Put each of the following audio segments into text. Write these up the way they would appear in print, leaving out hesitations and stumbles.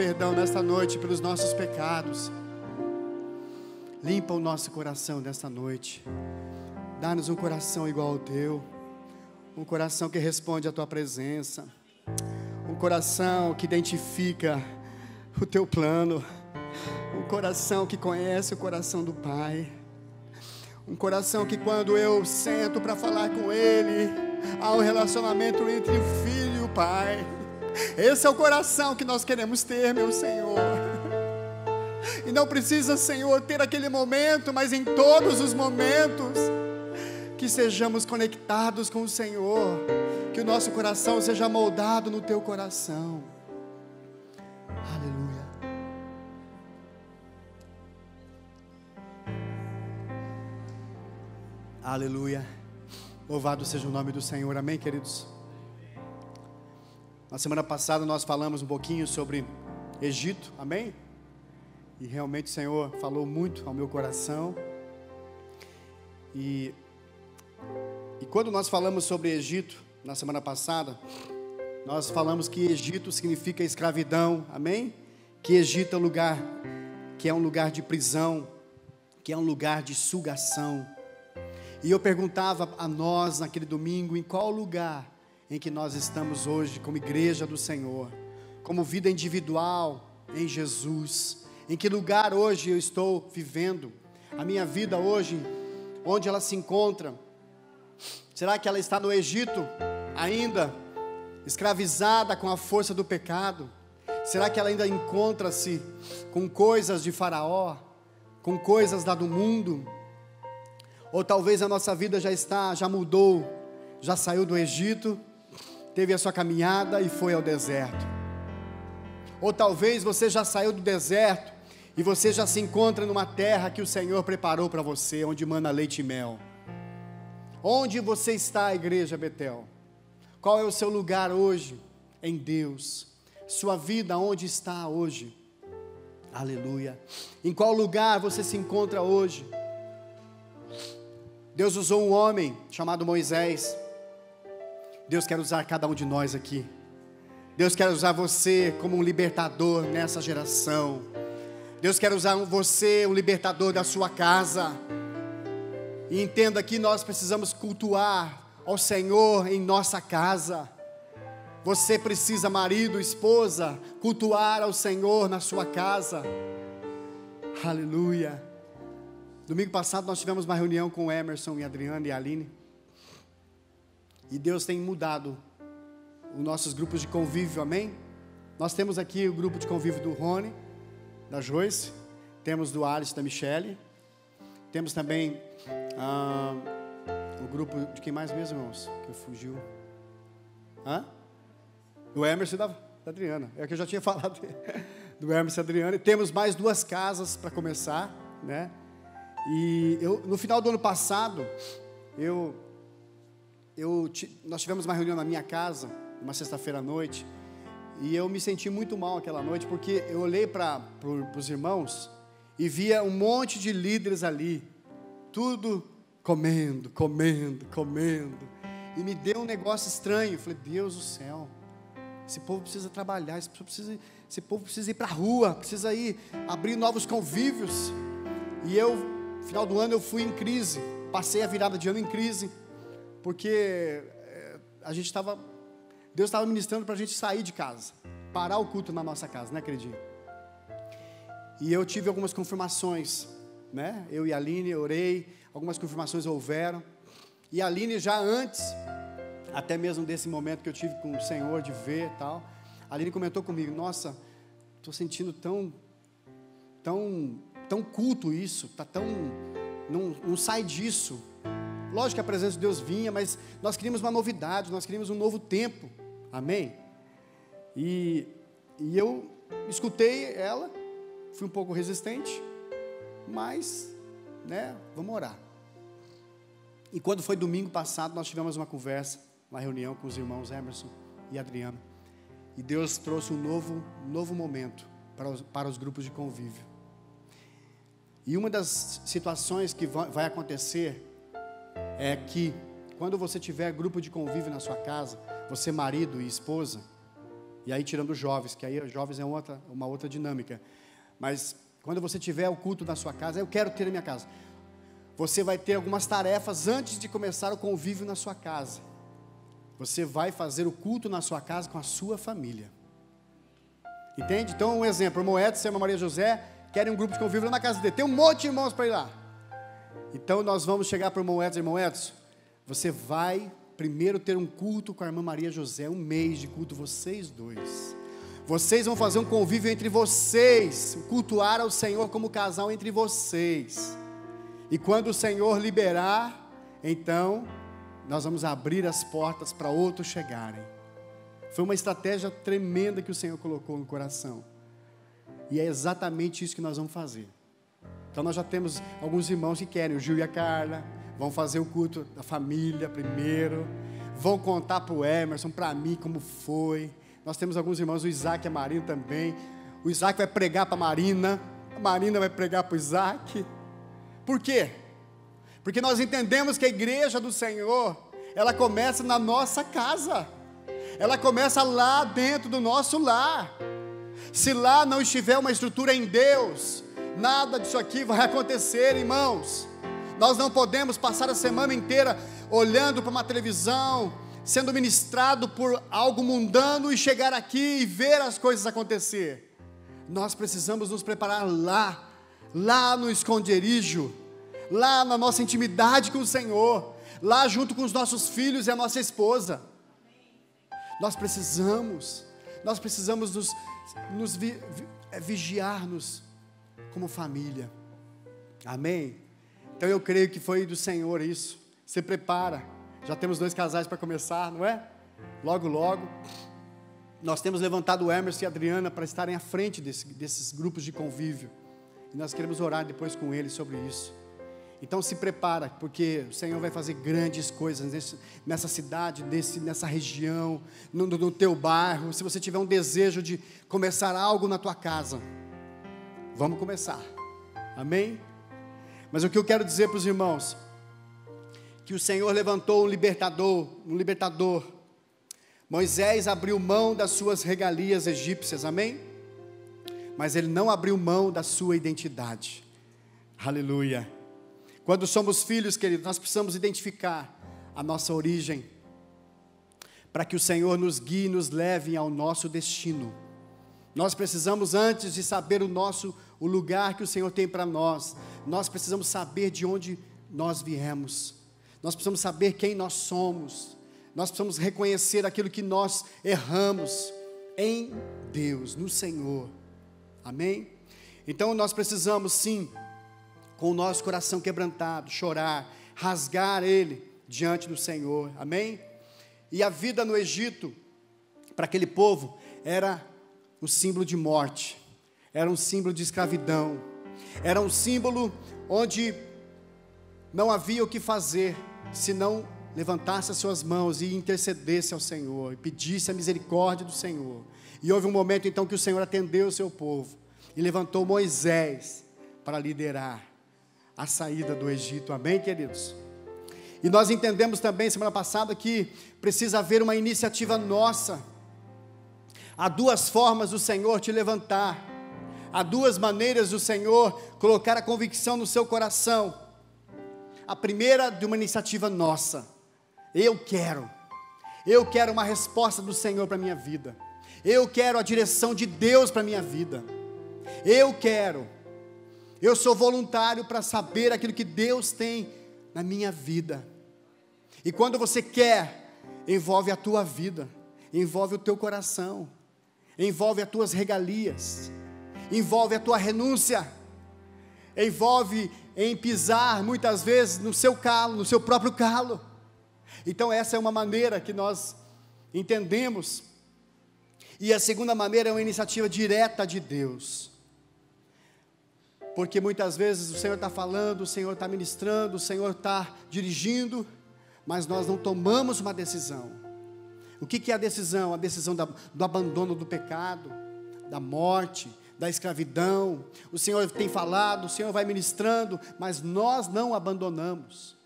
perdão nesta noite pelos nossos pecados. Limpa o nosso coração nesta noite. Dá-nos um coração igual ao teu. Um coração que responde à tua presença. Um coração que identifica o teu plano. Um coração que conhece o coração do Pai. Um coração que quando eu sento para falar com Ele, há um relacionamento entre o Filho e o Pai. Esse é o coração que nós queremos ter, meu Senhor. E não precisa, Senhor, ter aquele momento, mas em todos os momentos, que sejamos conectados com o Senhor, que o nosso coração seja moldado no Teu coração. Aleluia. Aleluia. Louvado seja o nome do Senhor, amém, queridos? Na semana passada nós falamos um pouquinho sobre Egito, amém? E realmente o Senhor falou muito ao meu coração. E quando nós falamos sobre Egito, na semana passada, nós falamos que Egito significa escravidão, amém? Que Egito é um lugar, que é um lugar de prisão, que é um lugar de sugação. E eu perguntava a nós naquele domingo, em qual lugar em que nós estamos hoje como igreja do Senhor, como vida individual em Jesus, em que lugar hoje eu estou vivendo, a minha vida hoje, onde ela se encontra? Será que ela está no Egito ainda, escravizada com a força do pecado? Será que ela ainda encontra-se com coisas de Faraó, com coisas lá do mundo? Ou talvez a nossa vida já mudou, já saiu do Egito, teve a sua caminhada e foi ao deserto. Ou talvez você já saiu do deserto e você já se encontra numa terra que o Senhor preparou para você, onde mana leite e mel. Onde você está, igreja Betel? Qual é o seu lugar hoje em Deus? Sua vida onde está hoje? Aleluia. Em qual lugar você se encontra hoje? Deus usou um homem chamado Moisés. Deus quer usar cada um de nós aqui. Deus quer usar você como um libertador nessa geração. Deus quer usar você, um libertador da sua casa. E entenda que nós precisamos cultuar ao Senhor em nossa casa. Você precisa, marido, esposa, cultuar ao Senhor na sua casa. Aleluia. Domingo passado nós tivemos uma reunião com o Emerson e a Adriana e a Aline. E Deus tem mudado os nossos grupos de convívio, amém? Nós temos aqui o grupo de convívio do Rony, da Joyce, temos do Alice, da Michele, temos também o grupo de quem mais mesmo, irmãos? Que fugiu. Do Emerson e da Adriana, é o que eu já tinha falado, do Emerson e da Adriana. E temos mais 2 casas para começar, né? E no final do ano passado, nós tivemos uma reunião na minha casa, uma sexta-feira à noite, e eu me senti muito mal aquela noite, porque eu olhei para os irmãos e via um monte de líderes ali, tudo comendo, e me deu um negócio estranho. Eu falei, Deus do céu, esse povo precisa trabalhar, esse povo precisa ir para a rua, precisa ir abrir novos convívios. E no final do ano eu fui em crise, passei a virada de ano em crise, porque Deus estava ministrando para a gente sair de casa, parar o culto na nossa casa, né, queridinho? E eu tive algumas confirmações, né? Eu e a Aline orei, algumas confirmações houveram. E a Aline já antes, até mesmo desse momento que eu tive com o Senhor de ver e tal, a Aline comentou comigo, nossa, estou sentindo tão culto isso, não sai disso. Lógico que a presença de Deus vinha, mas nós queríamos uma novidade, nós queríamos um novo tempo, amém? E eu escutei ela, fui um pouco resistente, mas, né, vamos orar. E quando foi domingo passado, nós tivemos uma conversa, uma reunião com os irmãos Emerson e Adriana, e Deus trouxe um novo momento para os grupos de convívio. E uma das situações que vai acontecer é que quando você tiver grupo de convívio na sua casa, você marido e esposa, E aí tirando os jovens, que aí os jovens é uma outra dinâmica. Mas quando você tiver o culto na sua casa, eu quero ter na minha casa. Você vai ter algumas tarefas antes de começar o convívio na sua casa. Você vai fazer o culto na sua casa com a sua família. Entende? Então um exemplo, o irmão Edson e a irmã Maria José querem um grupo de convívio na casa dele. Tem um monte de irmãos para ir lá. Então nós vamos chegar para o irmão Edson, você vai primeiro ter um culto com a irmã Maria José, um mês de culto, vocês dois. Vocês vão fazer um convívio entre vocês, cultuar ao Senhor como casal entre vocês. E quando o Senhor liberar, então nós vamos abrir as portas para outros chegarem. Foi uma estratégia tremenda que o Senhor colocou no coração. E é exatamente isso que nós vamos fazer. Então nós já temos alguns irmãos que querem, o Gil e a Carla, vão fazer o culto da família primeiro, vão contar para o Emerson, para mim, como foi. Nós temos alguns irmãos, o Isaac e a Marina também. O Isaac vai pregar para a Marina vai pregar para o Isaac. Por quê? Porque nós entendemos que a igreja do Senhor, ela começa na nossa casa. Ela começa lá dentro do nosso lar. Se lá não estiver uma estrutura em Deus, nada disso aqui vai acontecer, irmãos. Nós não podemos passar a semana inteira olhando para uma televisão, sendo ministrado por algo mundano e chegar aqui e ver as coisas acontecer. Nós precisamos nos preparar lá no esconderijo, lá na nossa intimidade com o Senhor, lá junto com os nossos filhos e a nossa esposa. Nós precisamos vigiar-nos como família. Amém? Então eu creio que foi do Senhor isso. Se prepara. Já temos 2 casais para começar, não é? Logo, logo. Nós temos levantado o Emerson e a Adriana para estarem à frente desses grupos de convívio. E nós queremos orar depois com eles sobre isso. Então se prepara, porque o Senhor vai fazer grandes coisas nessa cidade, nessa região, no teu bairro. Se você tiver um desejo de começar algo na tua casa, vamos começar. Amém? Mas o que eu quero dizer para os irmãos, que o Senhor levantou um libertador. Moisés abriu mão das suas regalias egípcias, amém? Mas ele não abriu mão da sua identidade. Aleluia. Quando somos filhos, queridos, nós precisamos identificar a nossa origem, para que o Senhor nos guie e nos leve ao nosso destino. Nós precisamos, antes de saber o lugar que o Senhor tem para nós, nós precisamos saber de onde nós viemos. Nós precisamos saber quem nós somos. Nós precisamos reconhecer aquilo que nós erramos em Deus, no Senhor. Amém? Então nós precisamos sim, com o nosso coração quebrantado, chorar, rasgar ele diante do Senhor. Amém? E a vida no Egito, para aquele povo, era um símbolo de morte, era um símbolo de escravidão, era um símbolo onde não havia o que fazer, se não levantasse as suas mãos e intercedesse ao Senhor, e pedisse a misericórdia do Senhor. E houve um momento então que o Senhor atendeu o seu povo, e levantou Moisés para liderar a saída do Egito. Amém, queridos? E nós entendemos também, semana passada, que precisa haver uma iniciativa nossa. Há 2 formas do Senhor te levantar, há 2 maneiras do Senhor colocar a convicção no seu coração. A primeira, de uma iniciativa nossa. Eu quero uma resposta do Senhor para a minha vida, eu quero a direção de Deus para a minha vida, eu sou voluntário para saber aquilo que Deus tem na minha vida. E quando você quer, envolve a tua vida, envolve o teu coração, envolve as tuas regalias, envolve a tua renúncia, envolve em pisar muitas vezes no seu calo, no seu próprio calo. Então essa é uma maneira que nós entendemos. E a segunda maneira é uma iniciativa direta de Deus. Porque muitas vezes o Senhor está falando, o Senhor está ministrando, o Senhor está dirigindo, mas nós não tomamos uma decisão. O que é a decisão? A decisão do abandono do pecado, da morte, da escravidão. O Senhor tem falado, o Senhor vai ministrando, mas nós não abandonamos.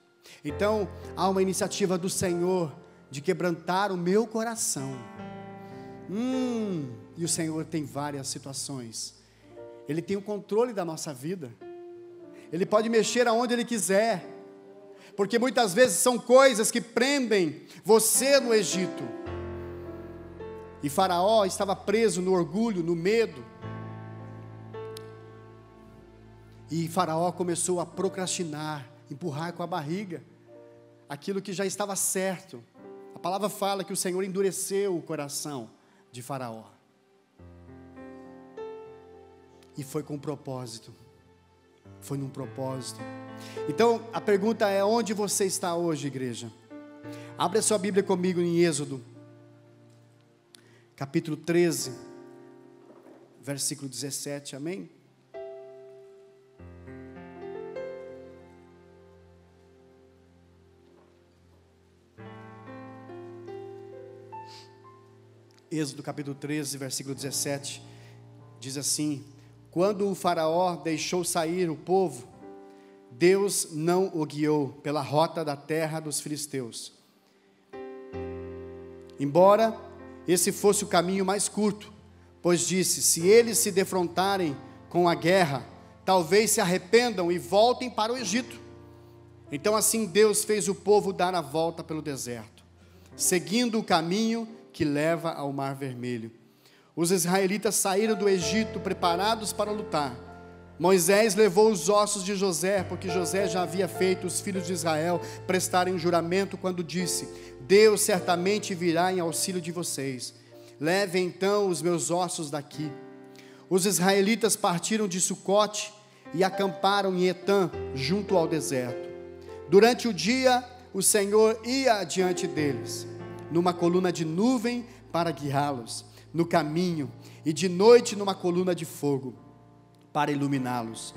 Então há uma iniciativa do Senhor de quebrantar o meu coração, E o Senhor tem várias situações. Ele tem o controle da nossa vida. Ele pode mexer aonde Ele quiser. Porque muitas vezes são coisas que prendem você no Egito. E Faraó estava preso no orgulho, no medo. E Faraó começou a procrastinar, empurrar com a barriga aquilo que já estava certo. A palavra fala que o Senhor endureceu o coração de Faraó. E foi com propósito. Foi num propósito. Então, a pergunta é: onde você está hoje, igreja? Abre a sua Bíblia comigo em Êxodo, capítulo 13, versículo 17, amém? Êxodo capítulo 13, versículo 17, diz assim: quando o faraó deixou sair o povo, Deus não o guiou pela rota da terra dos filisteus. Embora esse fosse o caminho mais curto, pois disse: se eles se defrontarem com a guerra, talvez se arrependam e voltem para o Egito. Então assim Deus fez o povo dar a volta pelo deserto, seguindo o caminho que leva ao Mar Vermelho. Os israelitas saíram do Egito preparados para lutar. Moisés levou os ossos de José, porque José já havia feito os filhos de Israel prestarem um juramento quando disse: Deus certamente virá em auxílio de vocês. Levem então os meus ossos daqui. Os israelitas partiram de Sucote e acamparam em Etã, junto ao deserto. Durante o dia, o Senhor ia adiante deles, numa coluna de nuvem para guiá-los no caminho, e de noite numa coluna de fogo para iluminá-los.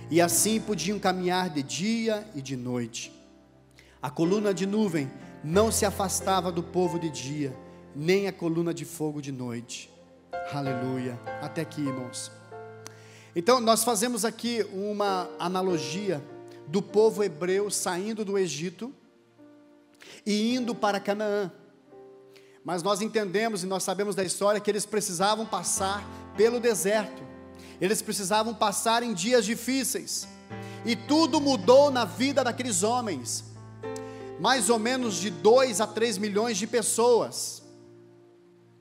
E assim podiam caminhar de dia e de noite. A coluna de nuvem não se afastava do povo de dia, nem a coluna de fogo de noite. Aleluia. Até aqui, irmãos. Então nós fazemos aqui uma analogia do povo hebreu saindo do Egito e indo para Canaã. Mas nós entendemos e nós sabemos da história que eles precisavam passar pelo deserto. Eles precisavam passar em dias difíceis. E tudo mudou na vida daqueles homens. Mais ou menos de 2 a 3 milhões de pessoas.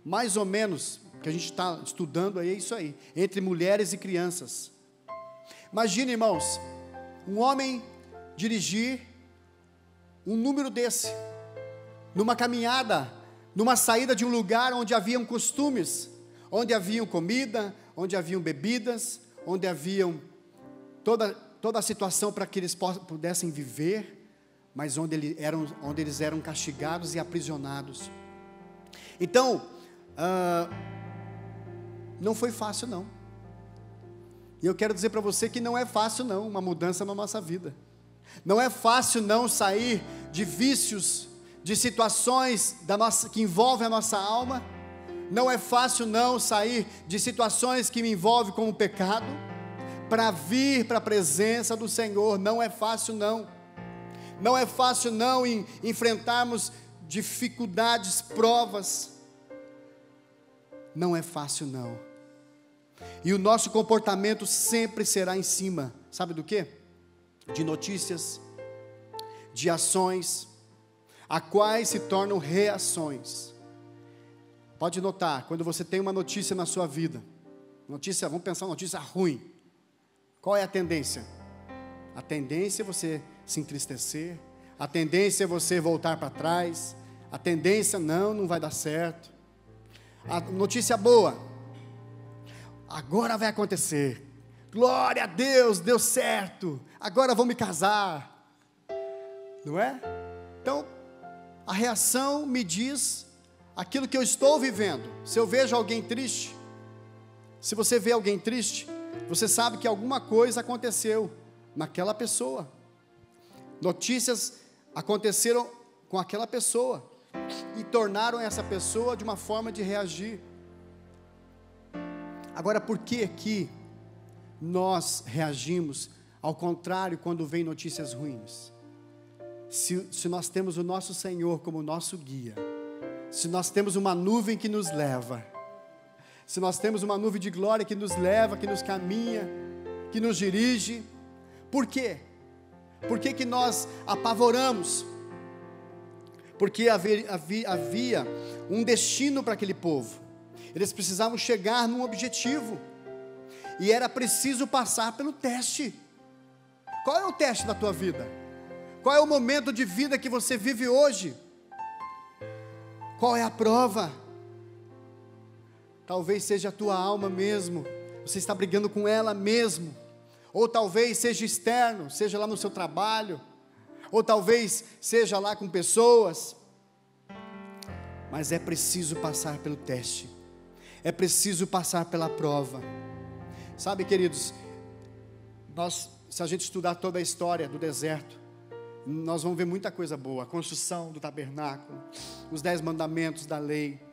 Mais ou menos, que a gente está estudando aí, é isso aí. Entre mulheres e crianças. Imagine, irmãos, um homem dirigir um número desse, numa caminhada, numa saída de um lugar onde haviam costumes, onde haviam comida, onde haviam bebidas, onde haviam toda a situação para que eles pudessem viver, mas onde eles eram castigados e aprisionados. Então, não foi fácil não. E eu quero dizer para você que não é fácil não, uma mudança na nossa vida. Não é fácil não sair de vícios, de situações que envolvem a nossa alma. Não é fácil não sair de situações que me envolvem com o pecado, para vir para a presença do Senhor. Não é fácil não. Não é fácil não enfrentarmos dificuldades, provas. Não é fácil não. E o nosso comportamento sempre será em cima, sabe do quê? De notícias, de ações, a quais se tornam reações. Pode notar, quando você tem uma notícia na sua vida, vamos pensar uma notícia ruim, qual é a tendência? A tendência é você se entristecer, a tendência é você voltar para trás, a tendência não vai dar certo. A notícia boa, agora vai acontecer, glória a Deus, deu certo, agora vou me casar, não é? Então, a reação me diz aquilo que eu estou vivendo. Se eu vejo alguém triste, se você vê alguém triste, você sabe que alguma coisa aconteceu naquela pessoa. Notícias aconteceram com aquela pessoa e tornaram essa pessoa de uma forma de reagir. Agora, por que nós reagimos ao contrário quando vem notícias ruins? Se nós temos o nosso Senhor como nosso guia, se nós temos uma nuvem que nos leva, se nós temos uma nuvem de glória que nos leva, que nos caminha, que nos dirige. Por quê? Por que nós apavoramos? Porque havia um destino para aquele povo. Eles precisavam chegar num objetivo, e era preciso passar pelo teste. Qual é o teste da tua vida? Qual é o momento de vida que você vive hoje? Qual é a prova? Talvez seja a tua alma mesmo, você está brigando com ela mesmo, ou talvez seja externo, seja lá no seu trabalho, ou talvez seja lá com pessoas, mas é preciso passar pelo teste, é preciso passar pela prova. Sabe, queridos, se a gente estudar toda a história do deserto, nós vamos ver muita coisa boa, a construção do tabernáculo, os 10 mandamentos da lei,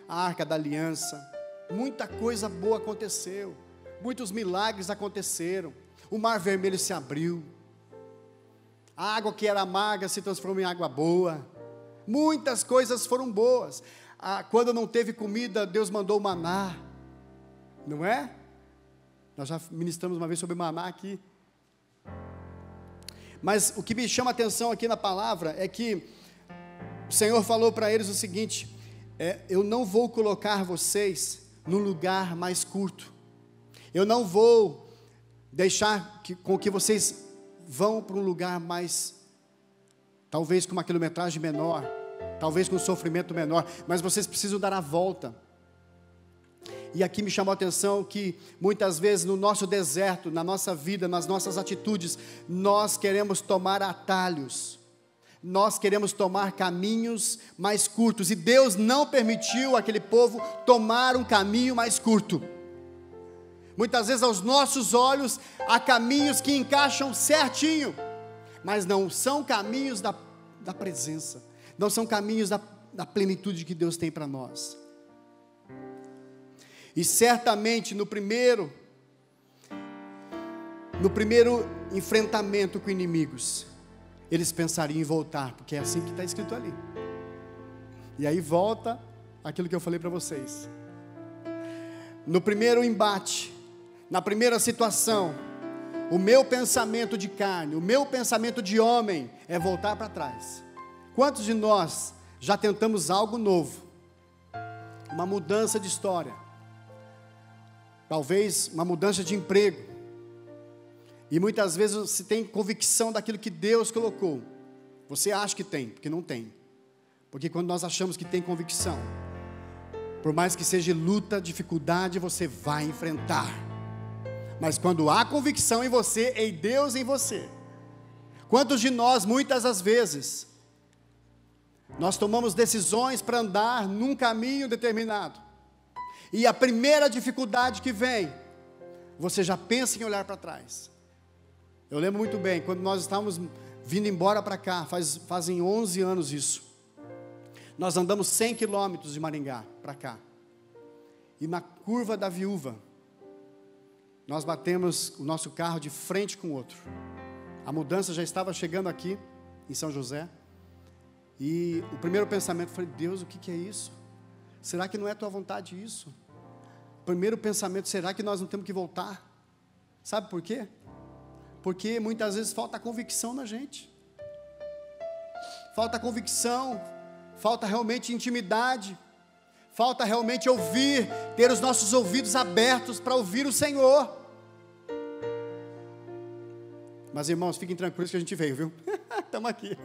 a arca da aliança, muita coisa boa aconteceu, muitos milagres aconteceram, o mar vermelho se abriu, a água que era amarga se transformou em água boa, muitas coisas foram boas. Quando não teve comida, Deus mandou o maná, não é? Nós já ministramos uma vez sobre maná aqui. Mas o que me chama a atenção aqui na palavra é que o Senhor falou para eles o seguinte: eu não vou colocar vocês num lugar mais curto, eu não vou deixar com que vocês vão para um lugar mais, talvez com uma quilometragem menor, talvez com um sofrimento menor, mas vocês precisam dar a volta. E aqui me chamou a atenção que muitas vezes no nosso deserto, na nossa vida, nas nossas atitudes, nós queremos tomar atalhos, nós queremos tomar caminhos mais curtos, e Deus não permitiu aquele povo tomar um caminho mais curto. Muitas vezes aos nossos olhos há caminhos que encaixam certinho, mas não são caminhos da presença, não são caminhos da plenitude que Deus tem para nós. E certamente no primeiro enfrentamento com inimigos, eles pensariam em voltar, porque é assim que está escrito ali. E aí volta aquilo que eu falei para vocês. No primeiro embate, na primeira situação, o meu pensamento de carne, o meu pensamento de homem é voltar para trás. Quantos de nós já tentamos algo novo, uma mudança de história, talvez uma mudança de emprego, e muitas vezes você tem convicção daquilo que Deus colocou, você acha que tem, porque não tem, porque quando nós achamos que tem convicção, por mais que seja luta, dificuldade, você vai enfrentar, mas quando há convicção em você, em Deus em você, quantos de nós, muitas das vezes, nós tomamos decisões para andar num caminho determinado, e a primeira dificuldade que vem, você já pensa em olhar para trás. Eu lembro muito bem, quando nós estávamos vindo embora para cá, fazem 11 anos isso, nós andamos 100 quilômetros de Maringá para cá, e na curva da Viúva, nós batemos o nosso carro de frente com o outro, a mudança já estava chegando aqui, em São José, e o primeiro pensamento foi: Deus, o que é isso? Será que não é tua vontade isso? Primeiro pensamento: será que nós não temos que voltar? Sabe por quê? Porque muitas vezes falta convicção na gente, falta convicção, falta realmente intimidade, falta realmente ouvir, ter os nossos ouvidos abertos para ouvir o Senhor. Mas irmãos, fiquem tranquilos que a gente veio, viu? Estamos aqui.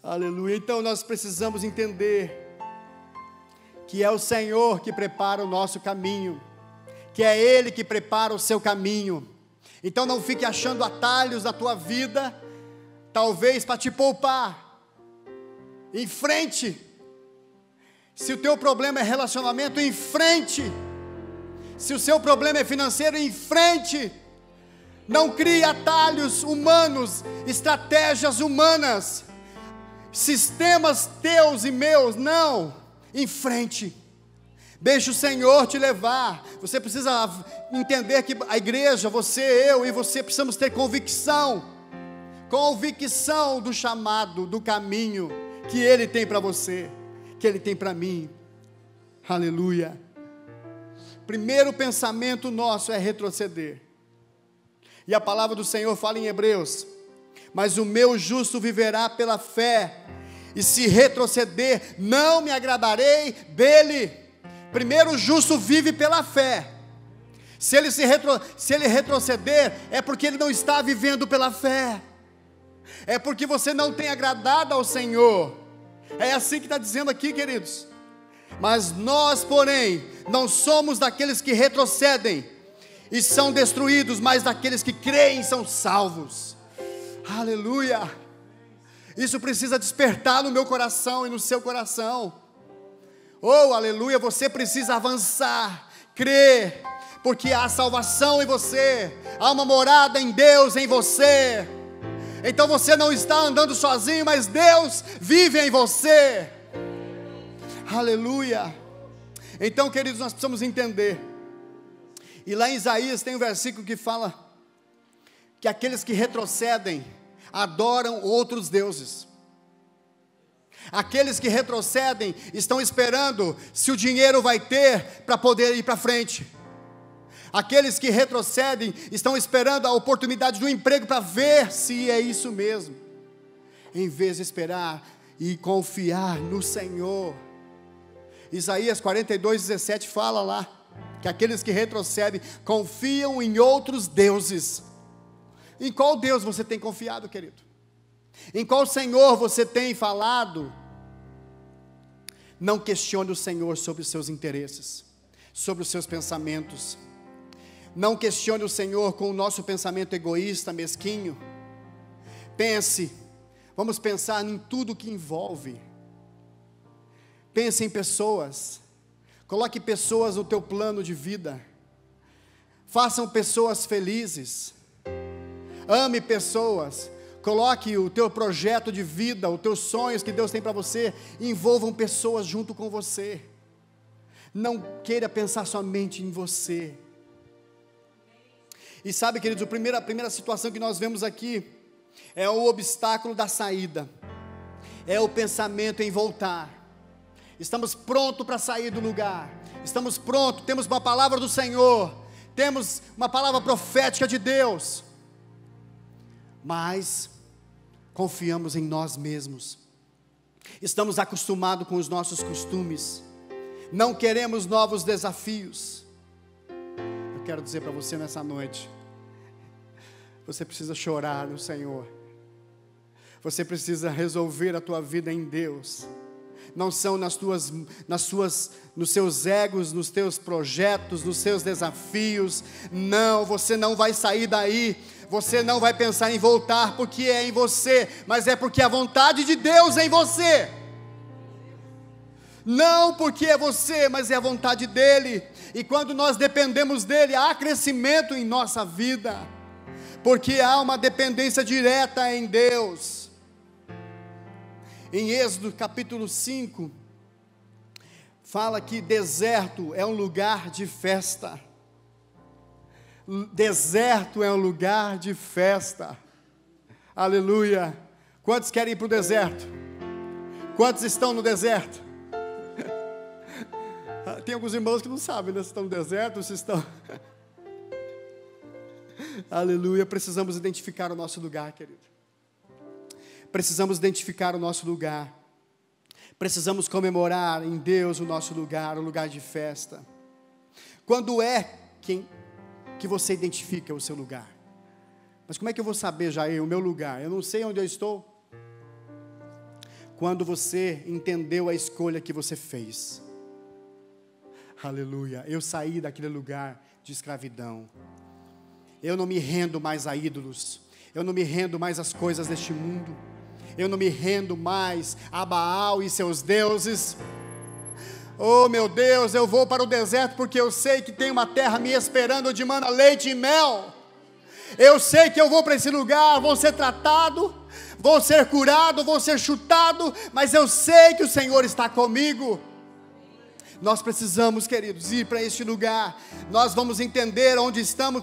Aleluia. Então nós precisamos entender que é o Senhor que prepara o nosso caminho, que é Ele que prepara o seu caminho. Então não fique achando atalhos na tua vida, talvez para te poupar. Em frente. Se o teu problema é relacionamento, em frente. Se o seu problema é financeiro, em frente. Não crie atalhos humanos, estratégias humanas, sistemas teus e meus, não. Em frente, deixa o Senhor te levar. Você precisa entender que a igreja, você, eu e você precisamos ter convicção do chamado, do caminho que Ele tem para você, que Ele tem para mim. Aleluia. Primeiro pensamento nosso é retroceder. E a palavra do Senhor fala em Hebreus: mas o meu justo viverá pela fé, e se retroceder, não me agradarei dele. Primeiro, o justo vive pela fé. Se ele retroceder, é porque ele não está vivendo pela fé, é porque você não tem agradado ao Senhor. É assim que está dizendo aqui, queridos. Mas nós, porém, não somos daqueles que retrocedem e são destruídos, mas daqueles que creem e são salvos. Aleluia. Isso precisa despertar no meu coração e no seu coração. Oh, aleluia. Você precisa avançar, crer, porque há salvação em você, há uma morada em Deus em você. Então você não está andando sozinho, mas Deus vive em você. Aleluia. Então, queridos, nós precisamos entender. E lá em Isaías tem um versículo que fala que aqueles que retrocedem adoram outros deuses. Aqueles que retrocedem estão esperando se o dinheiro vai ter para poder ir para frente. Aqueles que retrocedem estão esperando a oportunidade do emprego para ver se é isso mesmo, em vez de esperar e confiar no Senhor. Isaías 42:17 fala lá que aqueles que retrocedem confiam em outros deuses. Em qual Deus você tem confiado, querido? Em qual Senhor você tem falado? Não questione o Senhor sobre os seus interesses, sobre os seus pensamentos. Não questione o Senhor com o nosso pensamento egoísta, mesquinho. Pense, vamos pensar em tudo que envolve. Pense em pessoas, coloque pessoas no teu plano de vida, façam pessoas felizes, ame pessoas, coloque o teu projeto de vida, os teus sonhos que Deus tem para você, envolvam pessoas junto com você. Não queira pensar somente em você. E sabe, queridos, a primeira situação que nós vemos aqui é o obstáculo da saída, é o pensamento em voltar. Estamos prontos para sair do lugar, estamos prontos, temos uma palavra do Senhor, temos uma palavra profética de Deus, mas confiamos em nós mesmos, estamos acostumados com os nossos costumes, não queremos novos desafios. Eu quero dizer para você nessa noite, você precisa chorar no Senhor, você precisa resolver a tua vida em Deus. Não são nos seus egos, nos teus projetos, nos seus desafios. Não, você não vai sair daí. Você não vai pensar em voltar porque é em você, mas é porque a vontade de Deus é em você. Não porque é você, mas é a vontade dEle. E quando nós dependemos dEle, há crescimento em nossa vida, porque há uma dependência direta em Deus. Em Êxodo capítulo 5, fala que deserto é um lugar de festa. Deserto é um lugar de festa. Aleluia. Quantos querem ir para o deserto? Quantos estão no deserto? Tem alguns irmãos que não sabem, né, se estão no deserto, se estão... Aleluia. Precisamos identificar o nosso lugar, querido. Precisamos identificar o nosso lugar. Precisamos comemorar em Deus o nosso lugar, o lugar de festa. Quando é que você identifica o seu lugar? Mas como é que eu vou saber, Jair, o meu lugar? Eu não sei onde eu estou. Quando você entendeu a escolha que você fez. Aleluia. Eu saí daquele lugar de escravidão. Eu não me rendo mais a ídolos. Eu não me rendo mais às coisas deste mundo. Eu não me rendo mais a Baal e seus deuses. Oh meu Deus, eu vou para o deserto porque eu sei que tem uma terra me esperando de mana, leite e mel. Eu sei que eu vou para esse lugar, vou ser tratado, vou ser curado, vou ser chutado, mas eu sei que o Senhor está comigo. Nós precisamos, queridos, ir para este lugar. Nós vamos entender onde estamos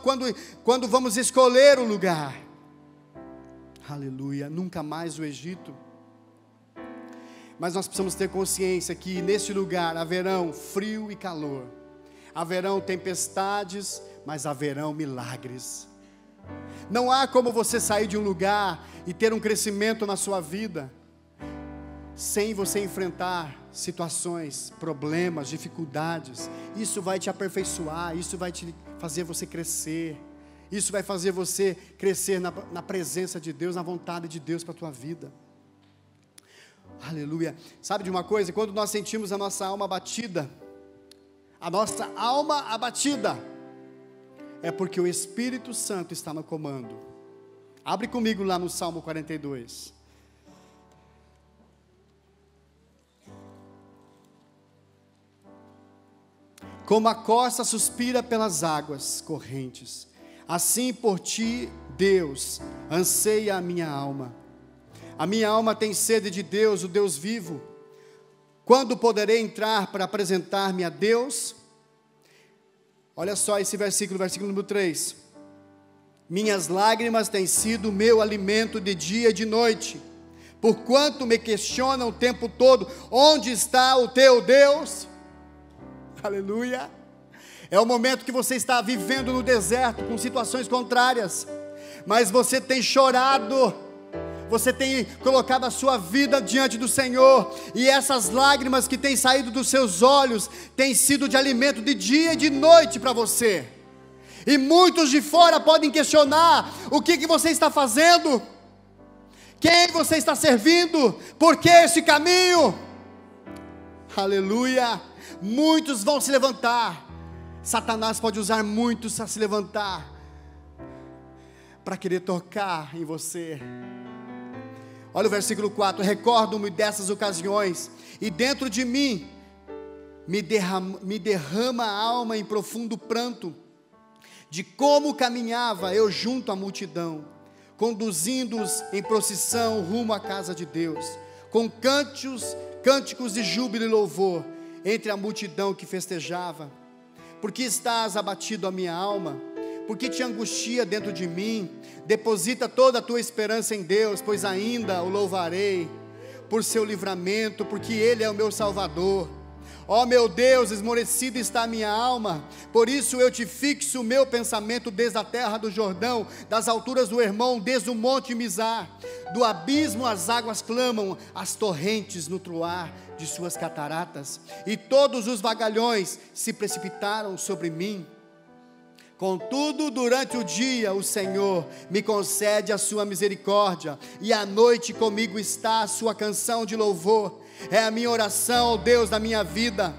quando vamos escolher o lugar. Aleluia, nunca mais o Egito. Mas nós precisamos ter consciência que neste lugar haverão frio e calor, haverão tempestades, mas haverão milagres. Não há como você sair de um lugar e ter um crescimento na sua vida sem você enfrentar situações, problemas, dificuldades. Isso vai te aperfeiçoar, isso vai te fazer você crescer, isso vai fazer você crescer na presença de Deus, na vontade de Deus para a tua vida. Aleluia. Sabe de uma coisa? Quando nós sentimos a nossa alma abatida, é porque o Espírito Santo está no comando. Abre comigo lá no Salmo 42. Como a corça suspira pelas águas correntes, assim por ti, Deus, anseia a minha alma. A minha alma tem sede de Deus, o Deus vivo. Quando poderei entrar para apresentar-me a Deus? Olha só esse versículo número 3. Minhas lágrimas têm sido meu alimento de dia e de noite, porquanto me questionam o tempo todo: onde está o teu Deus? Aleluia. É o momento que você está vivendo no deserto, com situações contrárias, mas você tem chorado, você tem colocado a sua vida diante do Senhor, e essas lágrimas que têm saído dos seus olhos, têm sido de alimento de dia e de noite para você. E muitos de fora podem questionar: o que você está fazendo? Quem você está servindo? Por que esse caminho? Aleluia. Muitos vão se levantar, Satanás pode usar muitos a se levantar, para querer tocar em você. Olha o versículo 4, recordo-me dessas ocasiões, e dentro de mim, me derrama a alma em profundo pranto, de como caminhava eu junto à multidão, conduzindo-os em procissão rumo à casa de Deus, com cânticos de júbilo e louvor, entre a multidão que festejava. Porque estás abatido a minha alma? Porque te angustia dentro de mim? Deposita toda a tua esperança em Deus, pois ainda o louvarei por seu livramento, porque Ele é o meu Salvador. Ó meu Deus, esmorecida está a minha alma, por isso eu te fixo o meu pensamento desde a terra do Jordão, das alturas do Hermon, desde o monte Mizar. Do abismo as águas clamam, as torrentes no troar de suas cataratas, e todos os vagalhões se precipitaram sobre mim. Contudo, durante o dia o Senhor me concede a sua misericórdia, e à noite comigo está a sua canção de louvor. É a minha oração ao Deus da minha vida.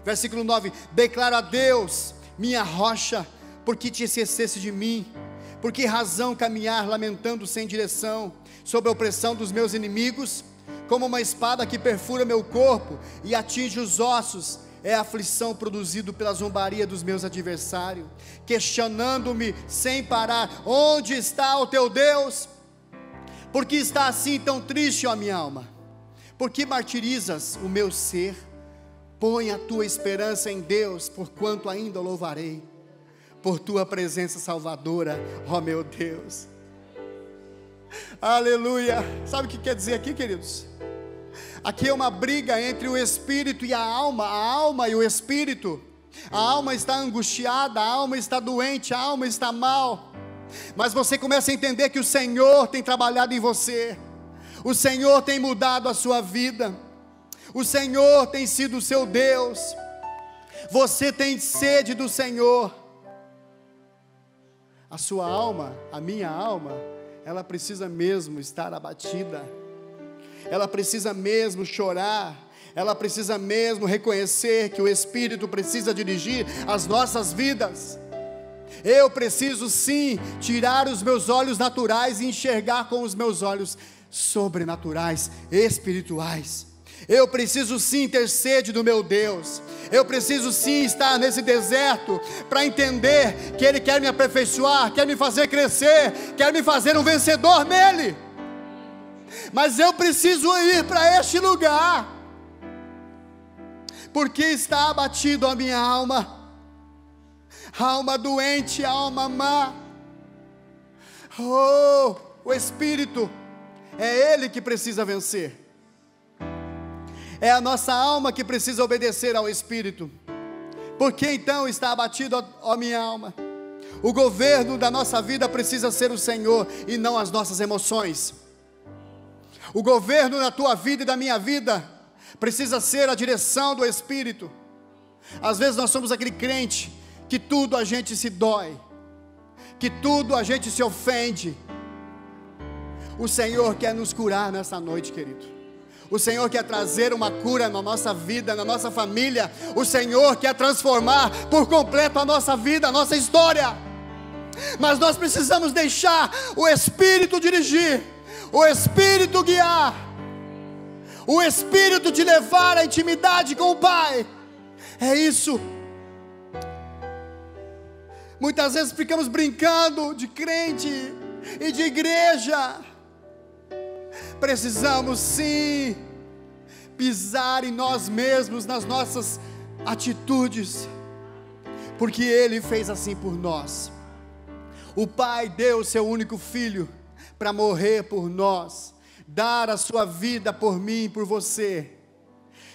Versículo 9, declaro a Deus, minha rocha, porque te esqueceste de mim? Por que razão caminhar lamentando sem direção, sob a opressão dos meus inimigos? Como uma espada que perfura meu corpo e atinge os ossos, é a aflição produzida pela zombaria dos meus adversários, questionando-me sem parar: onde está o teu Deus? Por que está assim tão triste, ó minha alma? Por que martirizas o meu ser? Põe a tua esperança em Deus, porquanto ainda o louvarei, por tua presença salvadora, ó meu Deus. Aleluia. Sabe o que quer dizer aqui, queridos? Aqui é uma briga entre o espírito e a alma e o espírito. A alma está angustiada, a alma está doente, a alma está mal, mas você começa a entender que o Senhor tem trabalhado em você, o Senhor tem mudado a sua vida, o Senhor tem sido o seu Deus, você tem sede do Senhor. A sua alma, a minha alma, ela precisa mesmo estar abatida, ela precisa mesmo chorar, ela precisa mesmo reconhecer que o Espírito precisa dirigir as nossas vidas. Eu preciso sim tirar os meus olhos naturais e enxergar com os meus olhos sobrenaturais, espirituais. Eu preciso sim ter sede do meu Deus. Eu preciso sim estar nesse deserto para entender que Ele quer me aperfeiçoar, quer me fazer crescer, quer me fazer um vencedor nele. Mas eu preciso ir para este lugar, porque está abatido a minha alma, alma doente, alma má. Oh, o Espírito, é Ele que precisa vencer. É a nossa alma que precisa obedecer ao Espírito. Por que então está abatido, ó minha alma? O governo da nossa vida precisa ser o Senhor e não as nossas emoções. O governo da tua vida e da minha vida precisa ser a direção do Espírito. Às vezes nós somos aquele crente que tudo a gente se dói, que tudo a gente se ofende. O Senhor quer nos curar nessa noite, querido. O Senhor quer trazer uma cura na nossa vida, na nossa família. O Senhor quer transformar por completo a nossa vida, a nossa história. Mas nós precisamos deixar o Espírito dirigir, o Espírito guiar, o Espírito te levar à intimidade com o Pai. É isso. Muitas vezes ficamos brincando de crente e de igreja. Precisamos sim pisar em nós mesmos, nas nossas atitudes, porque Ele fez assim por nós. O Pai deu o seu único Filho para morrer por nós, dar a sua vida por mim e por você.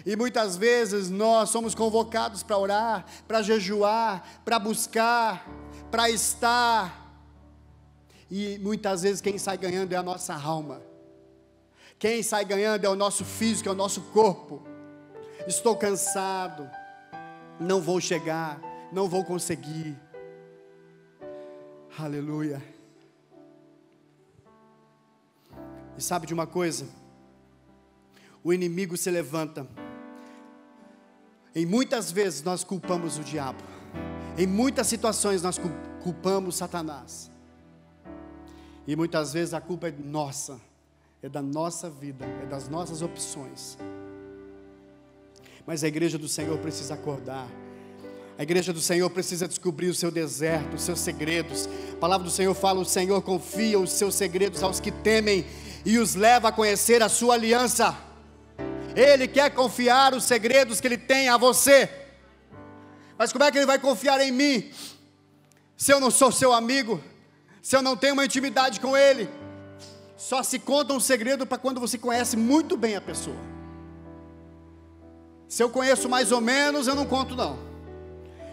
E muitas vezes nós somos convocados para orar, para jejuar, para buscar, para estar. E muitas vezes quem sai ganhando é a nossa alma. Quem sai ganhando é o nosso físico, é o nosso corpo. Estou cansado, não vou chegar, não vou conseguir. Aleluia. E sabe de uma coisa? O inimigo se levanta. Em muitas vezes nós culpamos o diabo. Em muitas situações nós culpamos Satanás. E muitas vezes a culpa é nossa. É da nossa vida, é das nossas opções. Mas a igreja do Senhor precisa acordar. A igreja do Senhor precisa descobrir o seu deserto, os seus segredos. A palavra do Senhor fala: o Senhor confia os seus segredos aos que temem e os leva a conhecer a sua aliança. Ele quer confiar os segredos que Ele tem a você. Mas como é que Ele vai confiar em mim, se eu não sou seu amigo, se eu não tenho uma intimidade com Ele? Só se conta um segredo para quando você conhece muito bem a pessoa. Se eu conheço mais ou menos, eu não conto não.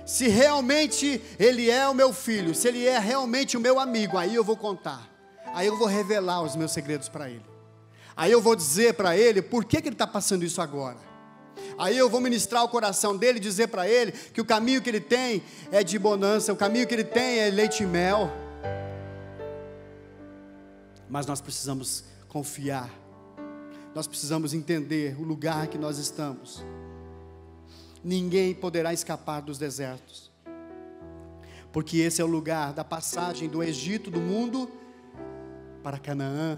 Se realmente ele é o meu filho, se ele é realmente o meu amigo, aí eu vou contar. Aí eu vou revelar os meus segredos para ele. Aí eu vou dizer para ele por que ele está passando isso agora. Aí eu vou ministrar o coração dele, dizer para ele que o caminho que ele tem é de bonança, o caminho que ele tem é leite e mel. Mas nós precisamos confiar, nós precisamos entender o lugar que nós estamos. Ninguém poderá escapar dos desertos, porque esse é o lugar da passagem do Egito, do mundo, para Canaã.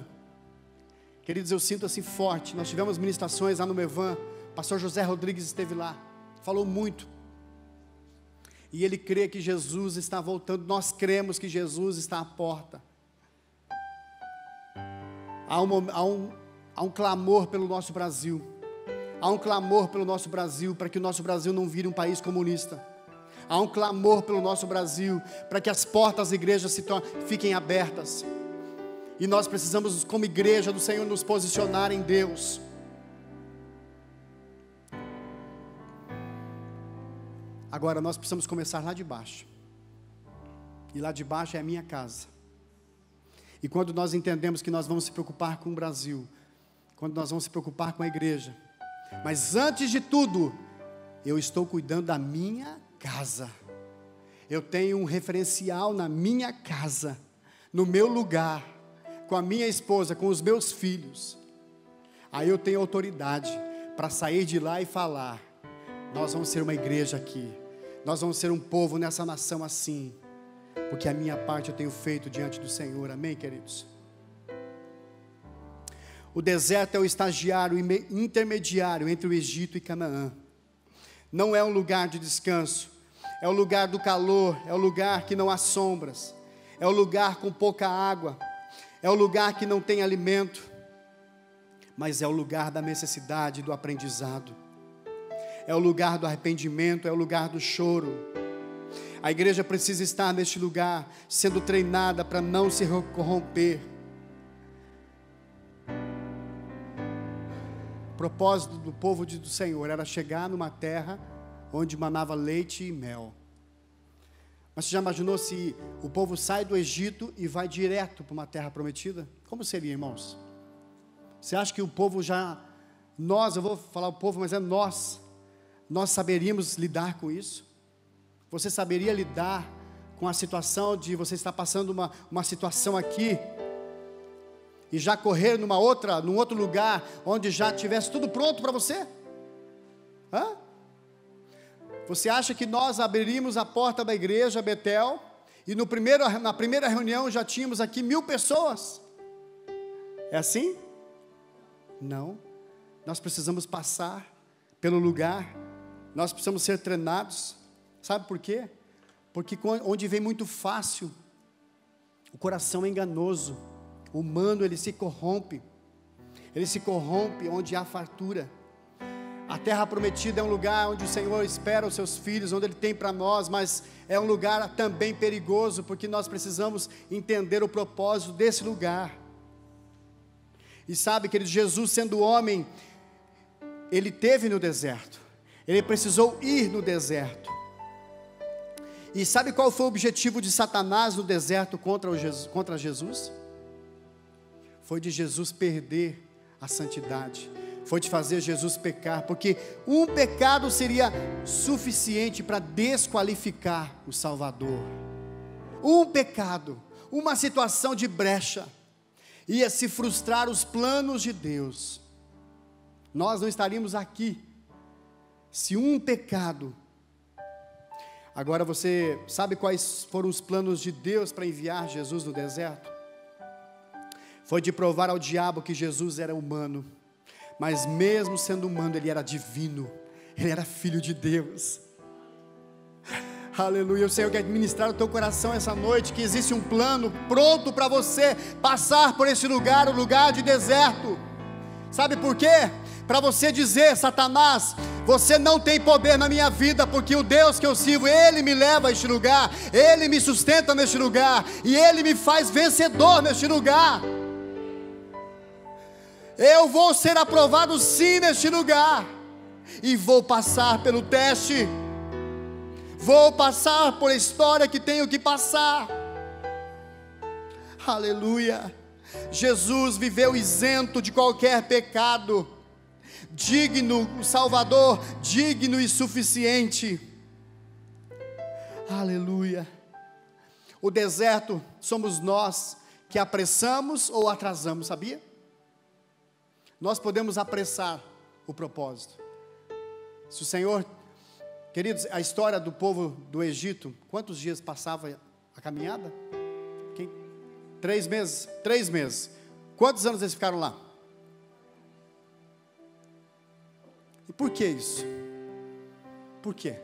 Queridos, eu sinto assim forte. Nós tivemos ministrações lá no Mevan, pastor José Rodrigues esteve lá, falou muito, e ele crê que Jesus está voltando. Nós cremos que Jesus está à porta. Há um clamor pelo nosso Brasil. Há um clamor pelo nosso Brasil, para que o nosso Brasil não vire um país comunista. Há um clamor pelo nosso Brasil, para que as portas da igreja fiquem abertas. E nós precisamos, como igreja do Senhor, nos posicionar em Deus. Agora nós precisamos começar lá de baixo. E lá de baixo é a minha casa. E quando nós entendemos que nós vamos se preocupar com o Brasil, quando nós vamos se preocupar com a igreja, mas antes de tudo, eu estou cuidando da minha casa. Eu tenho um referencial na minha casa, no meu lugar, com a minha esposa, com os meus filhos. Aí eu tenho autoridade para sair de lá e falar: nós vamos ser uma igreja aqui, nós vamos ser um povo nessa nação assim, porque a minha parte eu tenho feito diante do Senhor. Amém, queridos? O deserto é o estagiário intermediário entre o Egito e Canaã. Não é um lugar de descanso, é o lugar do calor, é o lugar que não há sombras, é o lugar com pouca água, é o lugar que não tem alimento, mas é o lugar da necessidade, do aprendizado, é o lugar do arrependimento, é o lugar do choro. A igreja precisa estar neste lugar, sendo treinada para não se corromper. propósito do povo do Senhor era chegar numa terra onde manava leite e mel. Mas você já imaginou se o povo sai do Egito e vai direto para uma terra prometida? Como seria, irmãos? Você acha que o povo eu vou falar o povo, mas é nós saberíamos lidar com isso? Você saberia lidar com a situação de você estar passando uma situação aqui e já correr num outro lugar onde já tivesse tudo pronto para você? Você acha que nós abriríamos a porta da igreja Betel e na primeira reunião já tínhamos aqui 1000 pessoas? É assim? Não. Nós precisamos passar pelo lugar, nós precisamos ser treinados. Sabe por quê? Porque onde vem muito fácil, o coração é enganoso, o humano ele se corrompe onde há fartura. A terra prometida é um lugar onde o Senhor espera os seus filhos, onde Ele tem para nós, mas é um lugar também perigoso, porque nós precisamos entender o propósito desse lugar. E sabe, querido, Jesus sendo homem, Ele teve no deserto, Ele precisou ir no deserto. E sabe qual foi o objetivo de Satanás no deserto contra Jesus? Foi de Jesus perder a santidade, foi de fazer Jesus pecar, porque um pecado seria suficiente para desqualificar o Salvador. Um pecado, uma situação de brecha, ia se frustrar os planos de Deus. Nós não estaríamos aqui, se um pecado. Agora você sabe quais foram os planos de Deus para enviar Jesus no deserto? Foi de provar ao diabo que Jesus era humano, mas mesmo sendo humano, Ele era divino, Ele era Filho de Deus. Aleluia. O Senhor quer ministrar no teu coração essa noite, que existe um plano pronto para você passar por esse lugar, o lugar de deserto. Sabe por quê? Para você dizer: Satanás, você não tem poder na minha vida, porque o Deus que eu sirvo, Ele me leva a este lugar, Ele me sustenta neste lugar, e Ele me faz vencedor neste lugar. Eu vou ser aprovado sim neste lugar, e vou passar pelo teste, vou passar por a história que tenho que passar. Aleluia. Jesus viveu isento de qualquer pecado, digno, o Salvador, digno e suficiente. Aleluia. O deserto somos nós que apressamos ou atrasamos, sabia? Nós podemos apressar o propósito. Se o Senhor, queridos, a história do povo do Egito, quantos dias passava a caminhada? 3 meses? 3 meses. Quantos anos eles ficaram lá? E por que isso? Por quê?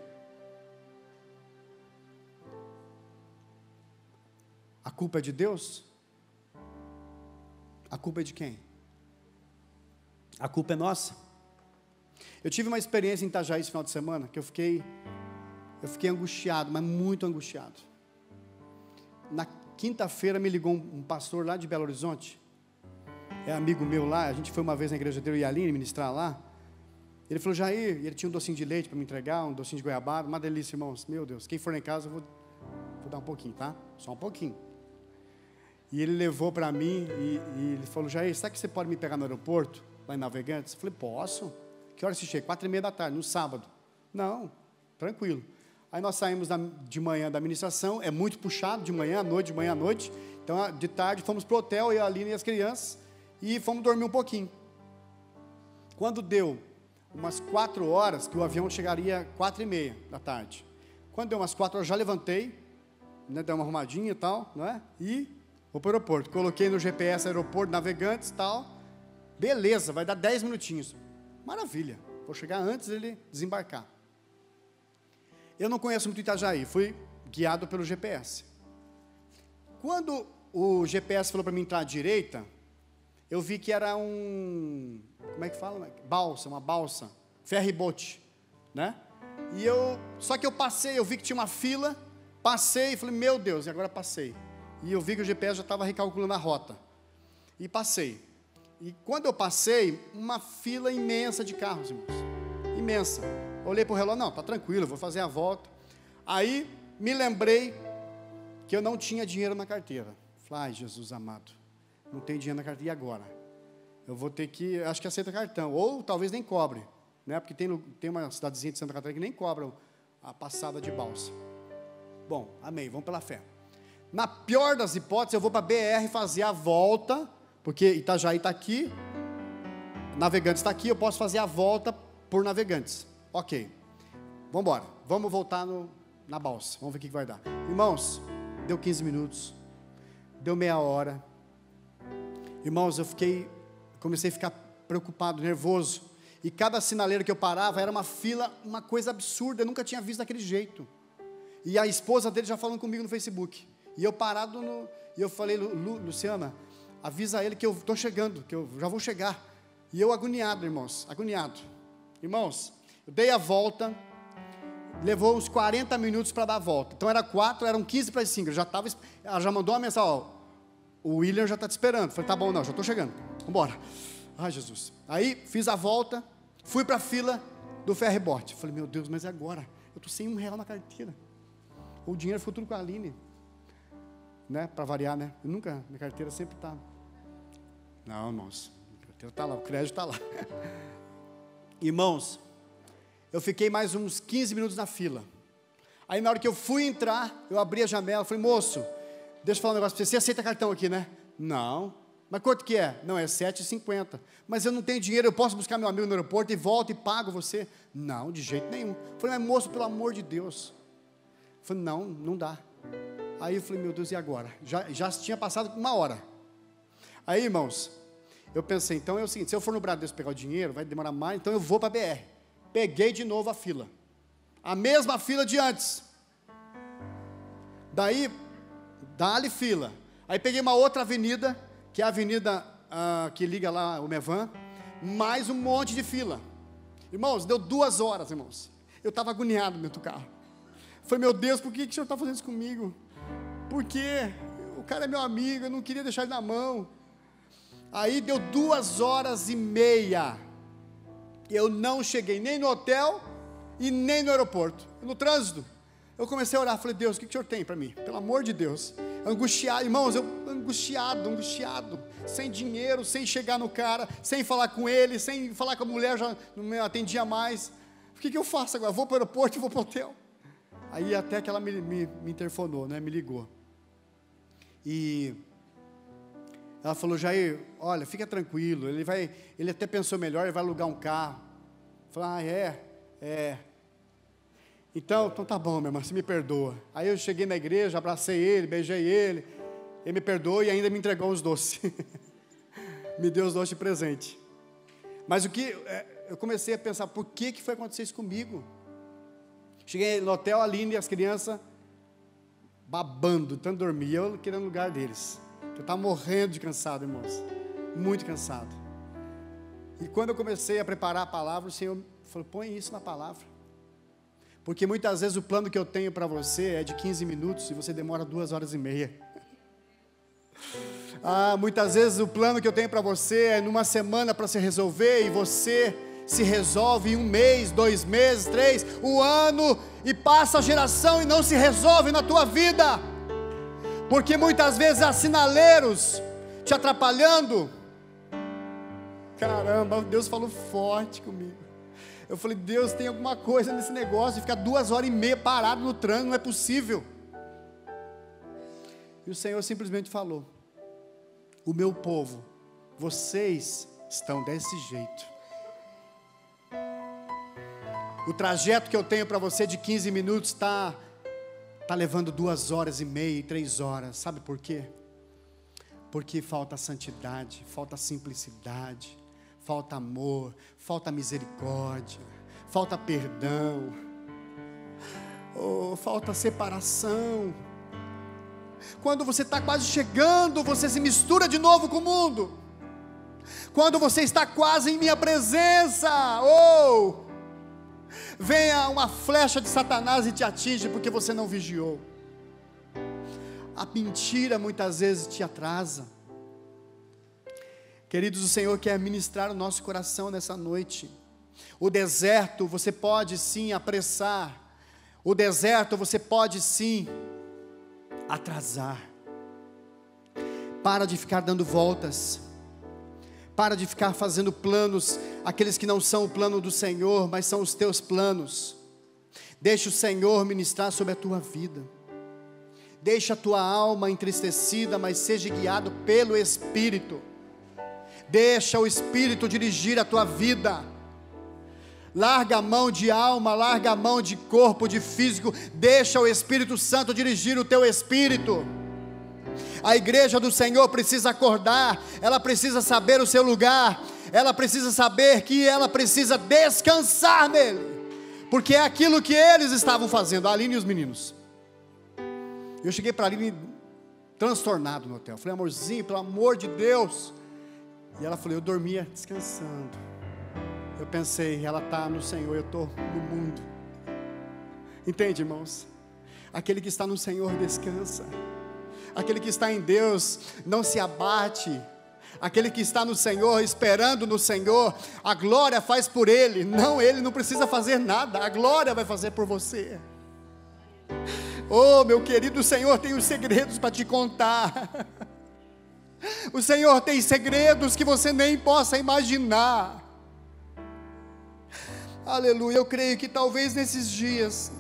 A culpa é de Deus? A culpa é de quem? A culpa é nossa. Eu tive uma experiência em Itajaí esse final de semana, que eu fiquei angustiado, mas muito angustiado. Na quinta-feira me ligou um pastor lá de Belo Horizonte, é amigo meu lá, a gente foi uma vez na igreja dele e Aline ministrar lá. Ele falou: Jair, e ele tinha um docinho de leite para me entregar, um docinho de goiabada, uma delícia, irmãos. Meu Deus, quem for lá em casa, eu vou dar um pouquinho, tá? Só um pouquinho. E ele levou para mim e ele falou: Jair, será que você pode me pegar no aeroporto, lá em Navegantes? Eu falei: posso. Que hora você chega? 4:30 no sábado. Não, tranquilo. Aí nós saímos de manhã da administração, é muito puxado, de manhã à noite, de manhã à noite. Então, de tarde, fomos para o hotel, eu, a Aline e as crianças, e fomos dormir um pouquinho. Quando deu umas 4 horas, que o avião chegaria 4:30. Quando deu umas 4 horas, já levantei, né, dei uma arrumadinha e tal, não é? E vou para o aeroporto. Coloquei no GPS aeroporto, Navegantes e tal. Beleza, vai dar 10 minutinhos. Maravilha, vou chegar antes dele desembarcar. Eu não conheço muito Itajaí, fui guiado pelo GPS. Quando o GPS falou para mim entrar à direita, eu vi que era como é que fala? Uma balsa, ferry-boat, né? Só que eu passei, eu vi que tinha uma fila, passei e falei: meu Deus, e agora passei. E eu vi que o GPS já estava recalculando a rota. E passei. E quando eu passei, uma fila imensa de carros, irmãos. Imensa. Olhei para o relógio, não, está tranquilo, vou fazer a volta. Aí, me lembrei que eu não tinha dinheiro na carteira. Falei, ai, Jesus amado, não tenho dinheiro na carteira, e agora? Eu vou ter que, acho que aceita cartão, ou talvez nem cobre, né? Porque tem uma cidadezinha de Santa Catarina que nem cobram a passada de balsa. Bom, amém, vamos pela fé. Na pior das hipóteses, eu vou para a BR fazer a volta, porque Itajaí está aqui, Navegantes está aqui, eu posso fazer a volta por Navegantes. Ok, vamos embora, vamos voltar na balsa, vamos ver o que vai dar. Irmãos, deu 15 minutos, deu meia hora. Irmãos, comecei a ficar preocupado, nervoso. E cada sinaleiro que eu parava era uma fila, uma coisa absurda, eu nunca tinha visto daquele jeito. E a esposa dele já falando comigo no Facebook. E eu parado e eu falei, Luciana, avisa ele que eu estou chegando, que eu já vou chegar. E eu agoniado, irmãos, agoniado. Irmãos, eu dei a volta, levou uns 40 minutos para dar a volta. Então era 4, eram 15 para as 5. Ela já mandou uma mensagem, ó, o William já está te esperando. Falei, tá bom, não, já estou chegando, vamos embora. Ai, Jesus. Aí fiz a volta, fui para a fila do ferry-boat. Falei, meu Deus, mas e agora? Eu estou sem R$1 na carteira. O dinheiro ficou tudo com a Aline, né? Para variar, né? Minha carteira sempre está. Não, irmãos, minha carteira está lá, o crédito está lá. Irmãos, eu fiquei mais uns 15 minutos na fila. Aí na hora que eu fui entrar, eu abri a janela, falei, moço, deixa eu falar um negócio para você, você aceita cartão aqui, né? Não. Mas quanto que é? Não, é R$7,50. Mas eu não tenho dinheiro, eu posso buscar meu amigo no aeroporto e volto e pago você? Não, de jeito nenhum. Falei, mas moço, pelo amor de Deus. Falei, não dá. Aí eu falei, meu Deus, e agora? Já tinha passado 1 hora. Aí, irmãos, eu pensei, então é o seguinte, se eu for no Bradesco pegar o dinheiro, vai demorar mais, então eu vou para a BR. Peguei de novo a fila. A mesma fila de antes. Daí, dá-lhe fila. Aí peguei uma outra avenida, que é a avenida que liga lá o Mevan, mais um monte de fila. Irmãos, deu 2 horas, irmãos. Eu estava agoniado dentro do carro. Falei, meu Deus, por que o senhor está fazendo isso comigo? Por quê? O cara é meu amigo, eu não queria deixar ele na mão. Aí deu 2h30. Eu não cheguei nem no hotel e nem no aeroporto, no trânsito. Eu comecei a orar, falei, Deus, o que o senhor tem para mim? Pelo amor de Deus. Angustiado, irmãos, eu angustiado, sem dinheiro, sem chegar no cara, sem falar com ele, sem falar com a mulher, já não me atendia mais. O que eu faço agora? Vou para o aeroporto e vou para o hotel. Aí até que ela me interfonou, né? Me ligou. E ela falou, Jair, olha, fica tranquilo, ele até pensou melhor, ele vai alugar um carro. Eu falei, é. Então tá bom, minha irmã, você me perdoa. Aí eu cheguei na igreja, abracei ele, beijei ele me perdoou e ainda me entregou os doces. Me deu os doces de presente. Mas eu comecei a pensar, por que foi acontecer isso comigo? Cheguei no hotel, a Aline e as crianças babando, tanto dormir, eu querendo lugar deles. Eu estava morrendo de cansado, irmãos, muito cansado. E quando eu comecei a preparar a palavra, o Senhor falou, põe isso na palavra. Porque muitas vezes o plano que eu tenho para você é de 15 minutos e você demora 2h30. Muitas vezes o plano que eu tenho para você é numa semana para se resolver e você se resolve em 1 mês, 2 meses, 3, um ano, e passa a geração e não se resolve na tua vida, porque muitas vezes há sinaleiros te atrapalhando. Caramba, Deus falou forte comigo. Eu falei, Deus, tem alguma coisa nesse negócio de ficar 2h30 parado no trânsito, não é possível. E o Senhor simplesmente falou, o meu povo, vocês estão desse jeito. O trajeto que eu tenho para você de 15 minutos está levando 2h30, 3 horas. Sabe por quê? Porque falta santidade, falta simplicidade, falta amor, falta misericórdia, falta perdão, falta separação. Quando você está quase chegando, você se mistura de novo com o mundo. Quando você está quase em minha presença, venha uma flecha de Satanás e te atinge porque você não vigiou. A mentira muitas vezes te atrasa. Queridos, o Senhor quer ministrar o nosso coração nessa noite. O deserto você pode sim apressar, o deserto você pode sim atrasar. Para de ficar dando voltas, para de ficar fazendo planos, aqueles que não são o plano do Senhor, mas são os teus planos. Deixa o Senhor ministrar sobre a tua vida, deixa a tua alma entristecida, mas seja guiado pelo Espírito. Deixa o Espírito dirigir a tua vida. Larga a mão de alma, larga a mão de corpo, de físico. Deixa o Espírito Santo dirigir o teu espírito. A igreja do Senhor precisa acordar, ela precisa saber o seu lugar, ela precisa saber que ela precisa descansar nele, porque é aquilo que eles estavam fazendo, a Aline e os meninos. Eu cheguei para a Aline transtornado no hotel, falei: amorzinho, pelo amor de Deus. E ela falou: eu dormia descansando. Eu pensei: ela está no Senhor, eu estou no mundo. Entende, irmãos? Aquele que está no Senhor descansa. Aquele que está em Deus não se abate. Aquele que está no Senhor, esperando no Senhor, a glória faz por ele. Não, ele não precisa fazer nada, a glória vai fazer por você. Oh, meu querido, o Senhor tem os segredos para te contar. O Senhor tem segredos que você nem possa imaginar. Aleluia. Eu creio que talvez nesses dias,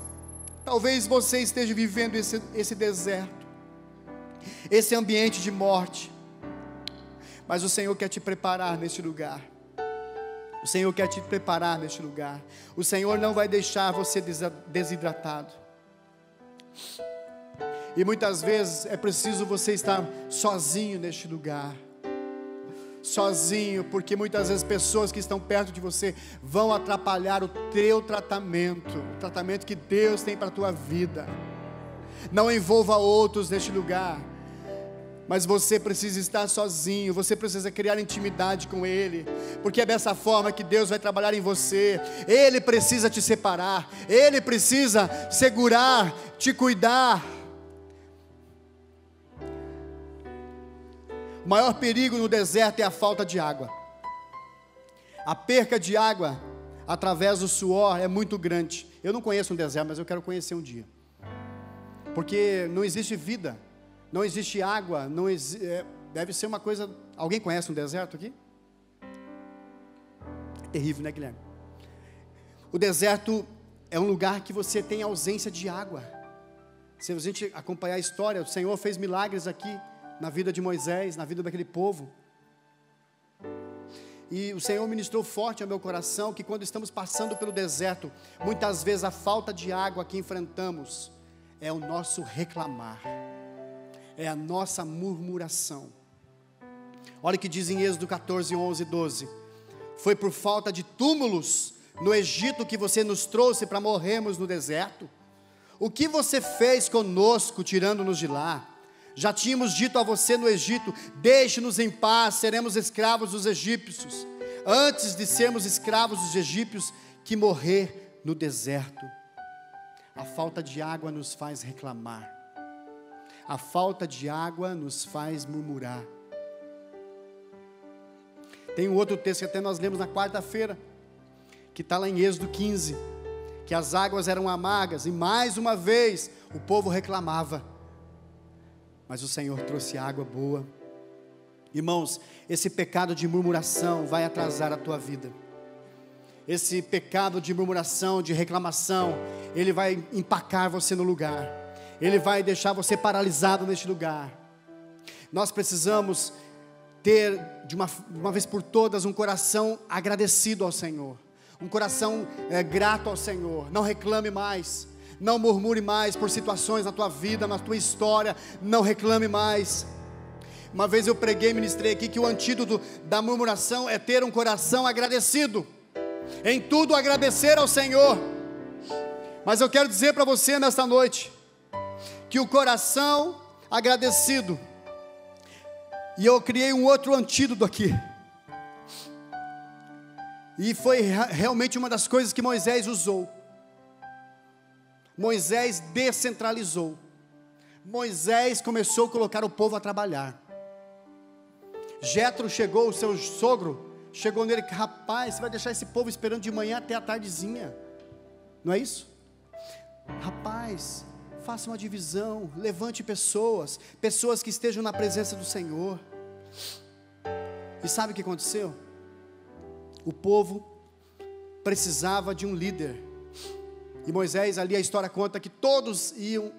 talvez você esteja vivendo esse deserto, esse ambiente de morte, mas o Senhor quer te preparar neste lugar. O Senhor quer te preparar neste lugar. O Senhor não vai deixar você desidratado. E muitas vezes é preciso você estar sozinho neste lugar. Sozinho, porque muitas vezes pessoas que estão perto de você vão atrapalhar o teu tratamento, o tratamento que Deus tem para a tua vida. Não envolva outros neste lugar, mas você precisa estar sozinho, você precisa criar intimidade com Ele, porque é dessa forma que Deus vai trabalhar em você. Ele precisa te separar, Ele precisa segurar, te cuidar. O maior perigo no deserto é a falta de água. A perca de água através do suor é muito grande. Eu não conheço um deserto, mas eu quero conhecer um dia, porque não existe vida, não existe água, deve ser uma coisa. Alguém conhece um deserto aqui? É terrível, né, Guilherme? O deserto é um lugar que você tem ausência de água. Se a gente acompanhar a história, o Senhor fez milagres aqui na vida de Moisés, na vida daquele povo. E o Senhor ministrou forte ao meu coração que quando estamos passando pelo deserto, muitas vezes a falta de água que enfrentamos é o nosso reclamar, é a nossa murmuração. Olha o que diz em Êxodo 14, 11 e 12: foi por falta de túmulos no Egito que você nos trouxe para morrermos no deserto? O que você fez conosco tirando-nos de lá? Já tínhamos dito a você no Egito: deixe-nos em paz, seremos escravos dos egípcios, antes de sermos escravos dos egípcios que morrer no deserto. A falta de água nos faz reclamar, a falta de água nos faz murmurar. Tem um outro texto que até nós lemos na quarta-feira, que está lá em Êxodo 15, que as águas eram amargas, e mais uma vez o povo reclamava, mas o Senhor trouxe água boa. Irmãos, esse pecado de murmuração vai atrasar a tua vida. Esse pecado de murmuração, de reclamação, ele vai empacar você no lugar, ele vai deixar você paralisado neste lugar. Nós precisamos ter, de uma vez por todas, um coração agradecido ao Senhor, um coração grato ao Senhor. Não reclame mais, não murmure mais por situações na tua vida, na tua história. Não reclame mais. Uma vez eu preguei e ministrei aqui que o antídoto da murmuração é ter um coração agradecido. Em tudo agradecer ao Senhor. Mas eu quero dizer para você nesta noite, que o coração agradecido, e eu criei um outro antídoto aqui, e foi realmente uma das coisas que Moisés usou. Moisés descentralizou. Moisés começou a colocar o povo a trabalhar. Jetro chegou, o seu sogro, chegou nele, rapaz, você vai deixar esse povo esperando de manhã até a tardezinha, não é isso? Rapaz, faça uma divisão, levante pessoas que estejam na presença do Senhor. E sabe o que aconteceu? O povo precisava de um líder, e Moisés, ali a história conta que todos iam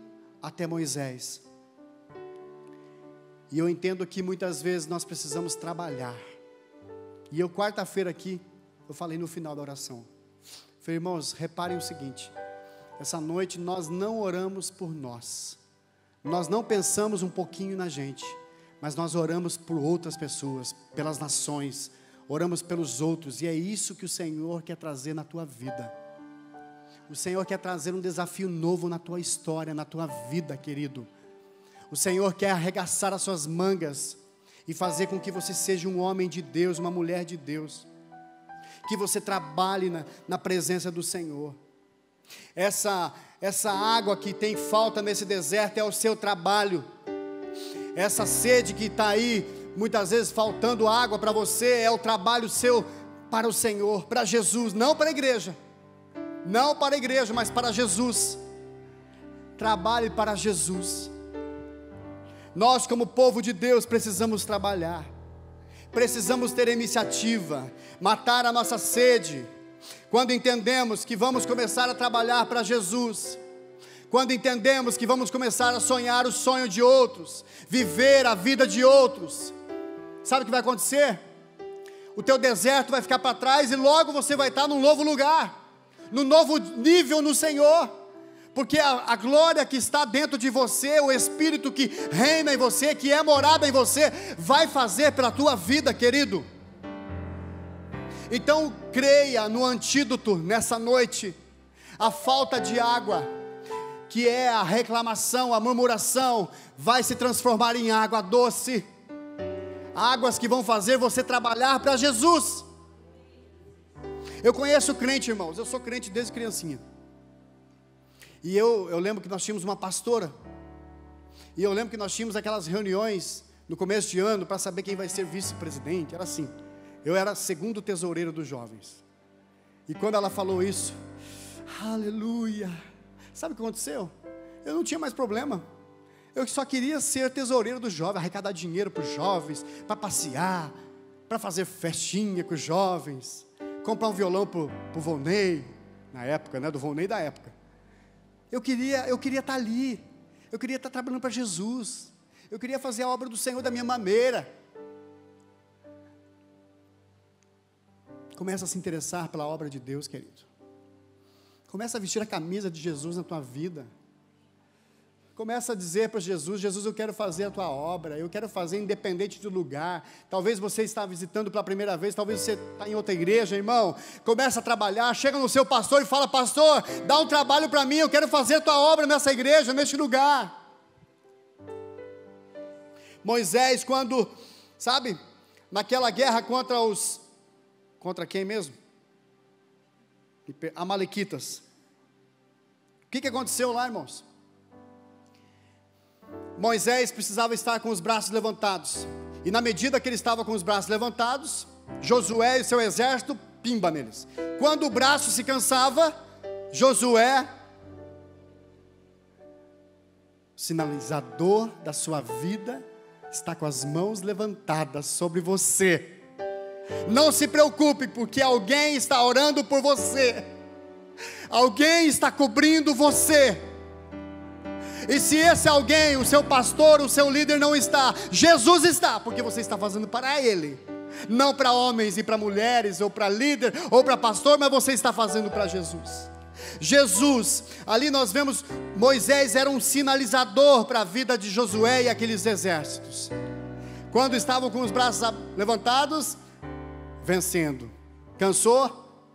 até Moisés. E eu entendo que muitas vezes nós precisamos trabalhar. E eu quarta-feira aqui, eu falei no final da oração, falei, irmãos, reparem o seguinte, essa noite nós não oramos por nós não pensamos um pouquinho na gente, mas nós oramos por outras pessoas, pelas nações, oramos pelos outros, e é isso que o Senhor quer trazer na tua vida. O Senhor quer trazer um desafio novo na tua história, na tua vida, querido. O Senhor quer arregaçar as suas mangas e fazer com que você seja um homem de Deus, uma mulher de Deus, que você trabalhe na presença do Senhor. Essa água que tem falta nesse deserto é o seu trabalho. Essa sede que está aí, muitas vezes faltando água para você, é o trabalho seu para o Senhor, para Jesus, não para a igreja, mas para Jesus. Trabalhe para Jesus. Nós, como povo de Deus, precisamos trabalhar, precisamos ter iniciativa, matar a nossa sede. Quando entendemos que vamos começar a trabalhar para Jesus, quando entendemos que vamos começar a sonhar o sonho de outros, viver a vida de outros, sabe o que vai acontecer? O teu deserto vai ficar para trás e logo você vai estar num novo lugar, num novo nível no Senhor, porque a glória que está dentro de você, o Espírito que reina em você, que é morada em você, vai fazer pela tua vida, querido. Então creia no antídoto nessa noite. A falta de água, que é a reclamação, a murmuração, vai se transformar em água doce, águas que vão fazer você trabalhar para Jesus. Eu conheço crente, irmãos, eu sou crente desde criancinha, e eu lembro que nós tínhamos uma pastora, e eu lembro que nós tínhamos aquelas reuniões no começo de ano, para saber quem vai ser vice-presidente, era assim, eu era segundo tesoureiro dos jovens, e quando ela falou isso, aleluia, sabe o que aconteceu? Eu não tinha mais problema, eu só queria ser tesoureiro dos jovens, arrecadar dinheiro para os jovens, para passear, para fazer festinha com os jovens, comprar um violão para o Volney, na época, né, do Volney da época. Eu queria estar ali, eu queria estar trabalhando para Jesus, eu queria fazer a obra do Senhor da minha maneira. Começa a se interessar pela obra de Deus, querido. Começa a vestir a camisa de Jesus na tua vida. Começa a dizer para Jesus, Jesus, eu quero fazer a tua obra, eu quero fazer independente do lugar. Talvez você está visitando pela primeira vez, talvez você está em outra igreja, irmão. Começa a trabalhar, chega no seu pastor e fala, pastor, dá um trabalho para mim, eu quero fazer a tua obra nessa igreja, neste lugar. Moisés, quando, sabe, naquela guerra contra quem mesmo? Amalequitas. O que aconteceu lá, irmãos? Moisés precisava estar com os braços levantados, e na medida que ele estava com os braços levantados, Josué e seu exército, pimba neles. Quando o braço se cansava, Josué, sinalizador da sua vida, está com as mãos levantadas sobre você. Não se preocupe, porque alguém está orando por você, alguém está cobrindo você. E se esse alguém, o seu pastor, o seu líder não está, Jesus está, porque você está fazendo para Ele, não para homens e para mulheres, ou para líder, ou para pastor, mas você está fazendo para Jesus. Jesus, ali nós vemos, Moisés era um sinalizador para a vida de Josué e aqueles exércitos. Quando estavam com os braços levantados, vencendo. Cansou?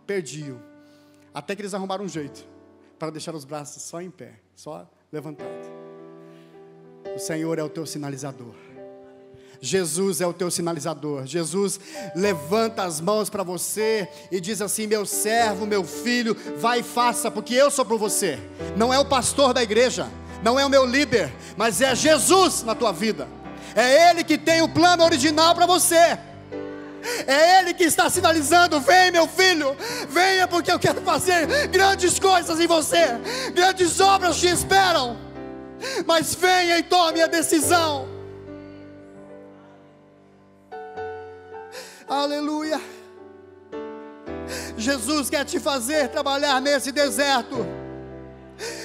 Perdiam. Até que eles arrumaram um jeito para deixar os braços só em pé, só levantado. O Senhor é o teu sinalizador. Jesus é o teu sinalizador. Jesus levanta as mãos para você e diz assim: meu servo, meu filho, vai e faça, porque eu sou por você. Não é o pastor da igreja, não é o meu líder, mas é Jesus na tua vida. É Ele que tem o plano original para você. É Ele que está sinalizando: vem, meu filho, venha, porque eu quero fazer grandes coisas em você. Grandes obras te esperam. Mas venha e tome a decisão. Aleluia. Jesus quer te fazer trabalhar nesse deserto.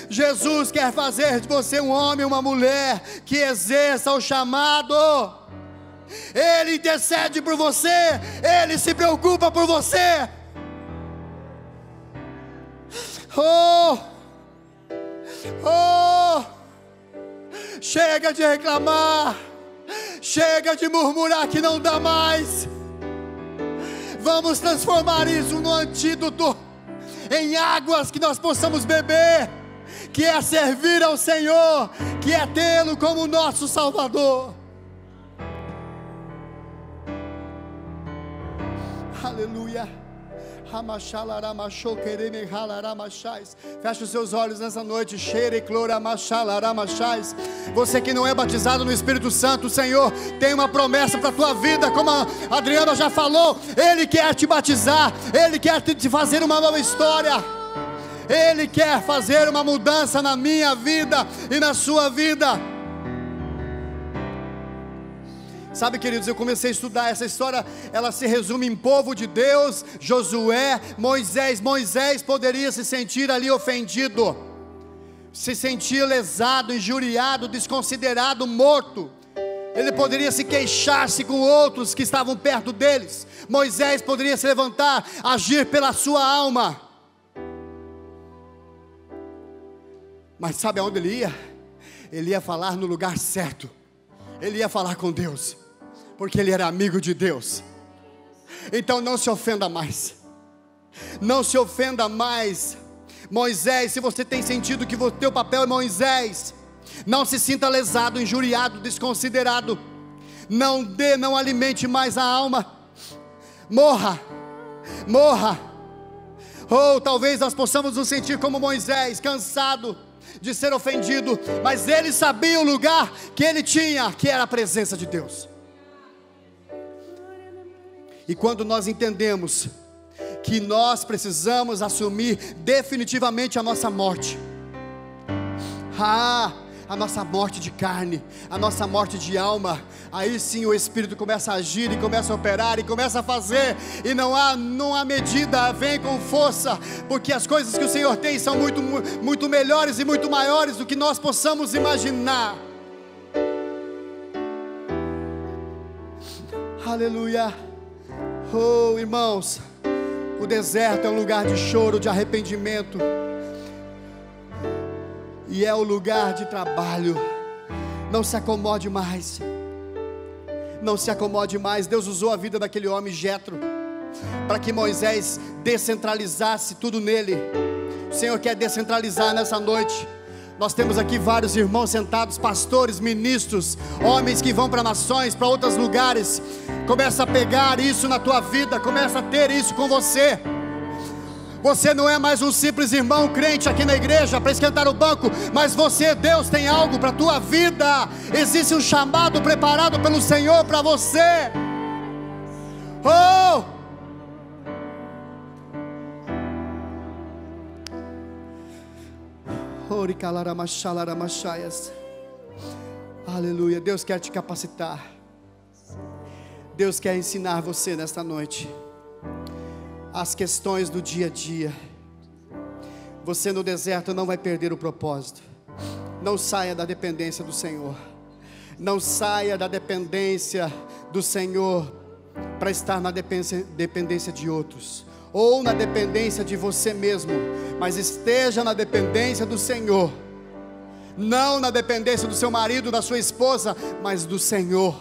Jesus quer fazer de você um homem, uma mulher que exerça o chamado. Ele intercede por você, Ele se preocupa por você. Oh, chega de reclamar, chega de murmurar que não dá mais. Vamos transformar isso no antídoto, em águas que nós possamos beber, que é servir ao Senhor, que é tê-lo como nosso Salvador. Aleluia. Feche os seus olhos nessa noite. Você que não é batizado no Espírito Santo, o Senhor tem uma promessa para a tua vida, como a Adriana já falou. Ele quer te batizar, Ele quer te fazer uma nova história, Ele quer fazer uma mudança na minha vida e na sua vida. Sabe, queridos, eu comecei a estudar essa história. Ela se resume em povo de Deus, Josué, Moisés. Moisés poderia se sentir ali ofendido, se sentir lesado, injuriado, desconsiderado, morto. Ele poderia se queixar-se com outros que estavam perto deles. Moisés poderia se levantar, agir pela sua alma. Mas sabe aonde ele ia? Ele ia falar no lugar certo. Ele ia falar com Deus, porque ele era amigo de Deus. Então não se ofenda mais. Não se ofenda mais. Moisés, se você tem sentido que o teu papel é Moisés, não se sinta lesado, injuriado, desconsiderado. Não alimente mais a alma. Morra. Ou talvez nós possamos nos sentir como Moisés, cansado de ser ofendido, mas ele sabia o lugar que ele tinha, que era a presença de Deus. E quando nós entendemos que nós precisamos assumir definitivamente a nossa morte, a nossa morte de carne, a nossa morte de alma, aí sim o Espírito começa a agir e começa a operar e começa a fazer, e não há medida, vem com força, porque as coisas que o Senhor tem são muito melhores e muito maiores do que nós possamos imaginar. Aleluia. Oh, irmãos, o deserto é um lugar de choro, de arrependimento, e é o lugar de trabalho. Não se acomode mais. Não se acomode mais. Deus usou a vida daquele homem Jetro para que Moisés descentralizasse tudo nele. O Senhor quer descentralizar nessa noite. Nós temos aqui vários irmãos sentados, pastores, ministros, homens que vão para nações, para outros lugares. Começa a pegar isso na tua vida, começa a ter isso com você. Você não é mais um simples irmão crente aqui na igreja para esquentar o banco, mas Deus tem algo para a tua vida. Existe um chamado preparado pelo Senhor para você. Aleluia. Deus quer te capacitar. Deus quer ensinar você nesta noite as questões do dia a dia. Você no deserto não vai perder o propósito. Não saia da dependência do Senhor. Não saia da dependência do Senhor para estar na dependência de outros, ou na dependência de você mesmo, mas esteja na dependência do Senhor. Não na dependência do seu marido, da sua esposa, mas do Senhor.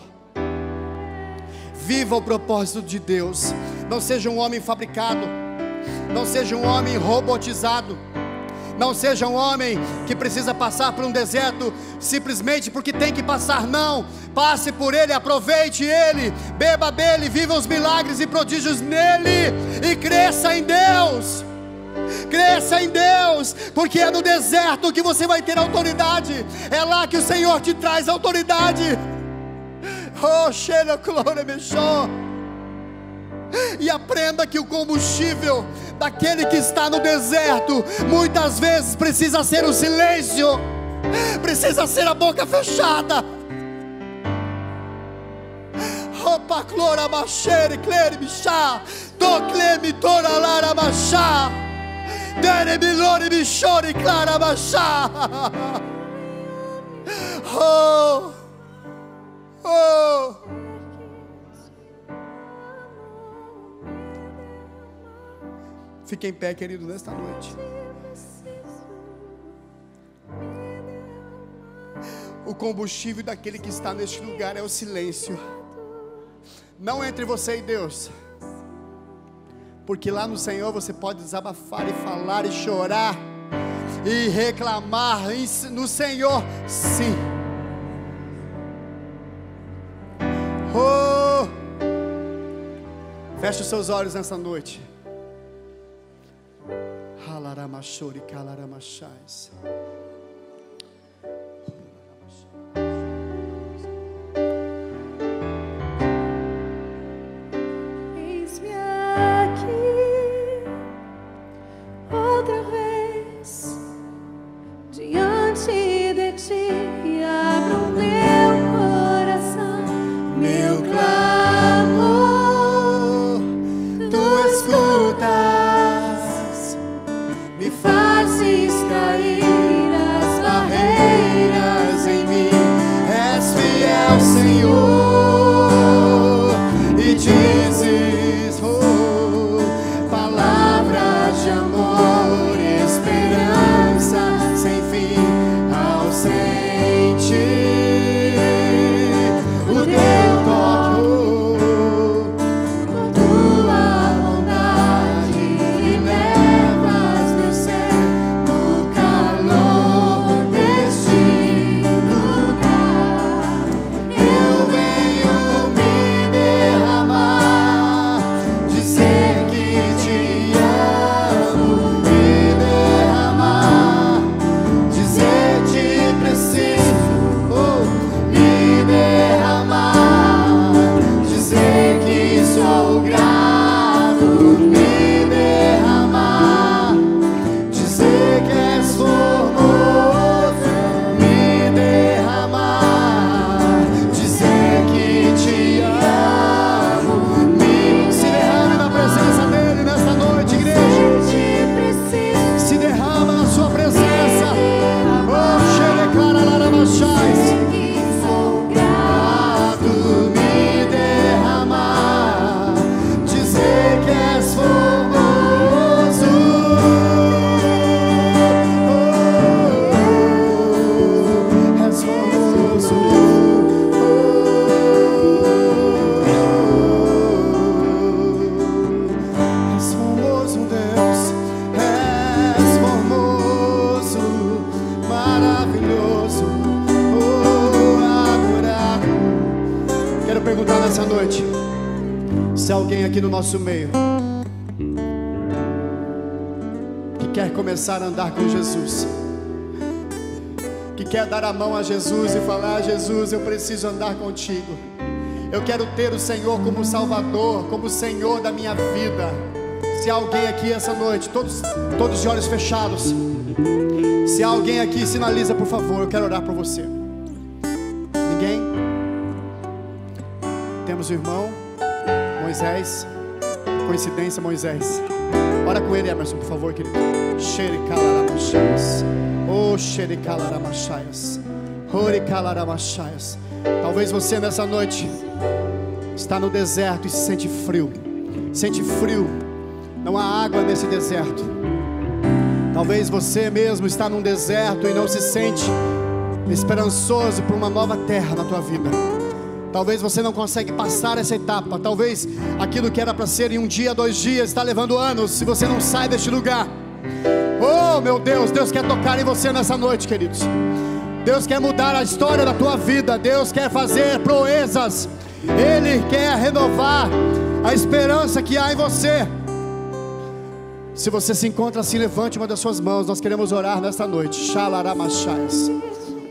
Viva o propósito de Deus. Não seja um homem fabricado. Não seja um homem robotizado. Não seja um homem que precisa passar por um deserto simplesmente porque tem que passar. Não, passe por ele, aproveite ele, beba dele, viva os milagres e prodígios nele, e cresça em Deus. Cresça em Deus, porque é no deserto que você vai ter autoridade. É lá que o Senhor te traz autoridade. Oh, cheira, glória, me show. E aprenda que o combustível daquele que está no deserto muitas vezes precisa ser o silêncio, precisa ser a boca fechada. Opa, clora, machere, clere, bichá, tocleme, tora, lara, machá, dere, bilore, bichore, clara, machá. Oh, oh. Fique em pé, querido, nesta noite. O combustível daquele que está neste lugar é o silêncio. Não entre você e Deus, porque lá no Senhor você pode desabafar e falar e chorar e reclamar no Senhor, sim. Oh, feche os seus olhos nessa noite. Halaramachori, calaramachais. Aqui no nosso meio que quer começar a andar com Jesus, que quer dar a mão a Jesus e falar: Jesus, eu preciso andar contigo, eu quero ter o Senhor como Salvador, como Senhor da minha vida. Se há alguém aqui essa noite, todos de olhos fechados, se há alguém aqui, sinaliza, por favor, eu quero orar por você. Ninguém? Temos o irmão Moisés. Coincidência, Moisés. Ora com ele, Emerson, por favor, querido. Xericalaramachaias. Oh, xericalaramachaias. Horicalaramachaias. Talvez você nessa noite está no deserto e se sente frio. Sente frio. Não há água nesse deserto. Talvez você mesmo está num deserto e não se sente esperançoso por uma nova terra na tua vida. Talvez você não consegue passar essa etapa. Talvez aquilo que era para ser em um dia, 2 dias, está levando anos. Se você não sai deste lugar, oh meu Deus, Deus quer tocar em você nessa noite, queridos. Deus quer mudar a história da tua vida. Deus quer fazer proezas. Ele quer renovar a esperança que há em você. Se você se encontra assim, levante uma das suas mãos. Nós queremos orar nesta noite. Xalaramachaias.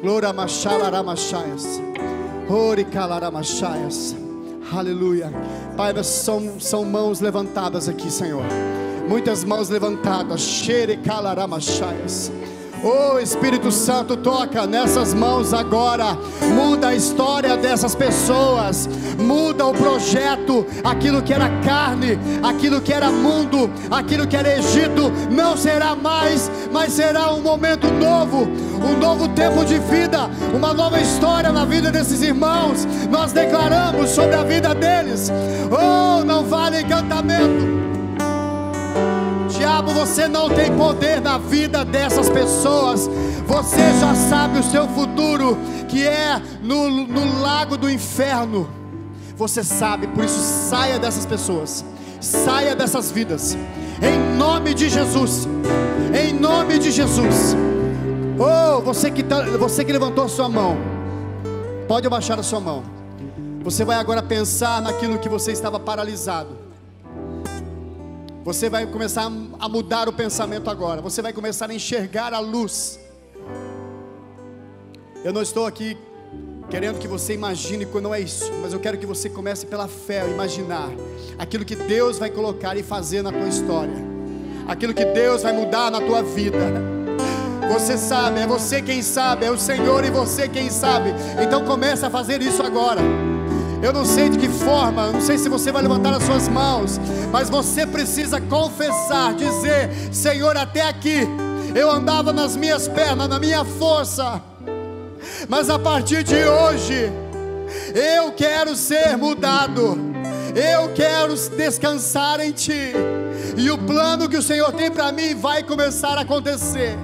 Gloramachalaramachaias. Aleluia. Pai, são mãos levantadas aqui, Senhor. Muitas mãos levantadas. Oh, Espírito Santo, toca nessas mãos agora. Muda a história dessas pessoas. Muda o projeto. Aquilo que era carne, aquilo que era mundo, aquilo que era Egito, não será mais, mas será um momento novo, um novo tempo de vida, uma nova história na vida desses irmãos. Nós declaramos sobre a vida deles. Oh, não vale encantamento. Diabo, você não tem poder na vida dessas pessoas. Você já sabe o seu futuro, que é no lago do inferno. Você sabe, por isso saia dessas pessoas, saia dessas vidas, em nome de Jesus, em nome de Jesus. Oh, você que levantou a sua mão, pode abaixar a sua mão. Você vai agora pensar naquilo que você estava paralisado. Você vai começar a mudar o pensamento agora. Você vai começar a enxergar a luz. Eu não estou aqui querendo que você imagine quando não é isso, mas eu quero que você comece pela fé a imaginar aquilo que Deus vai colocar e fazer na tua história, aquilo que Deus vai mudar na tua vida. Você sabe, é você quem sabe, é o Senhor e você quem sabe. Então comece a fazer isso agora. Eu não sei de que forma, não sei se você vai levantar as suas mãos, mas você precisa confessar, dizer: Senhor, até aqui eu andava nas minhas pernas, na minha força, mas a partir de hoje eu quero ser mudado, eu quero descansar em Ti, e o plano que o Senhor tem para mim vai começar a acontecer.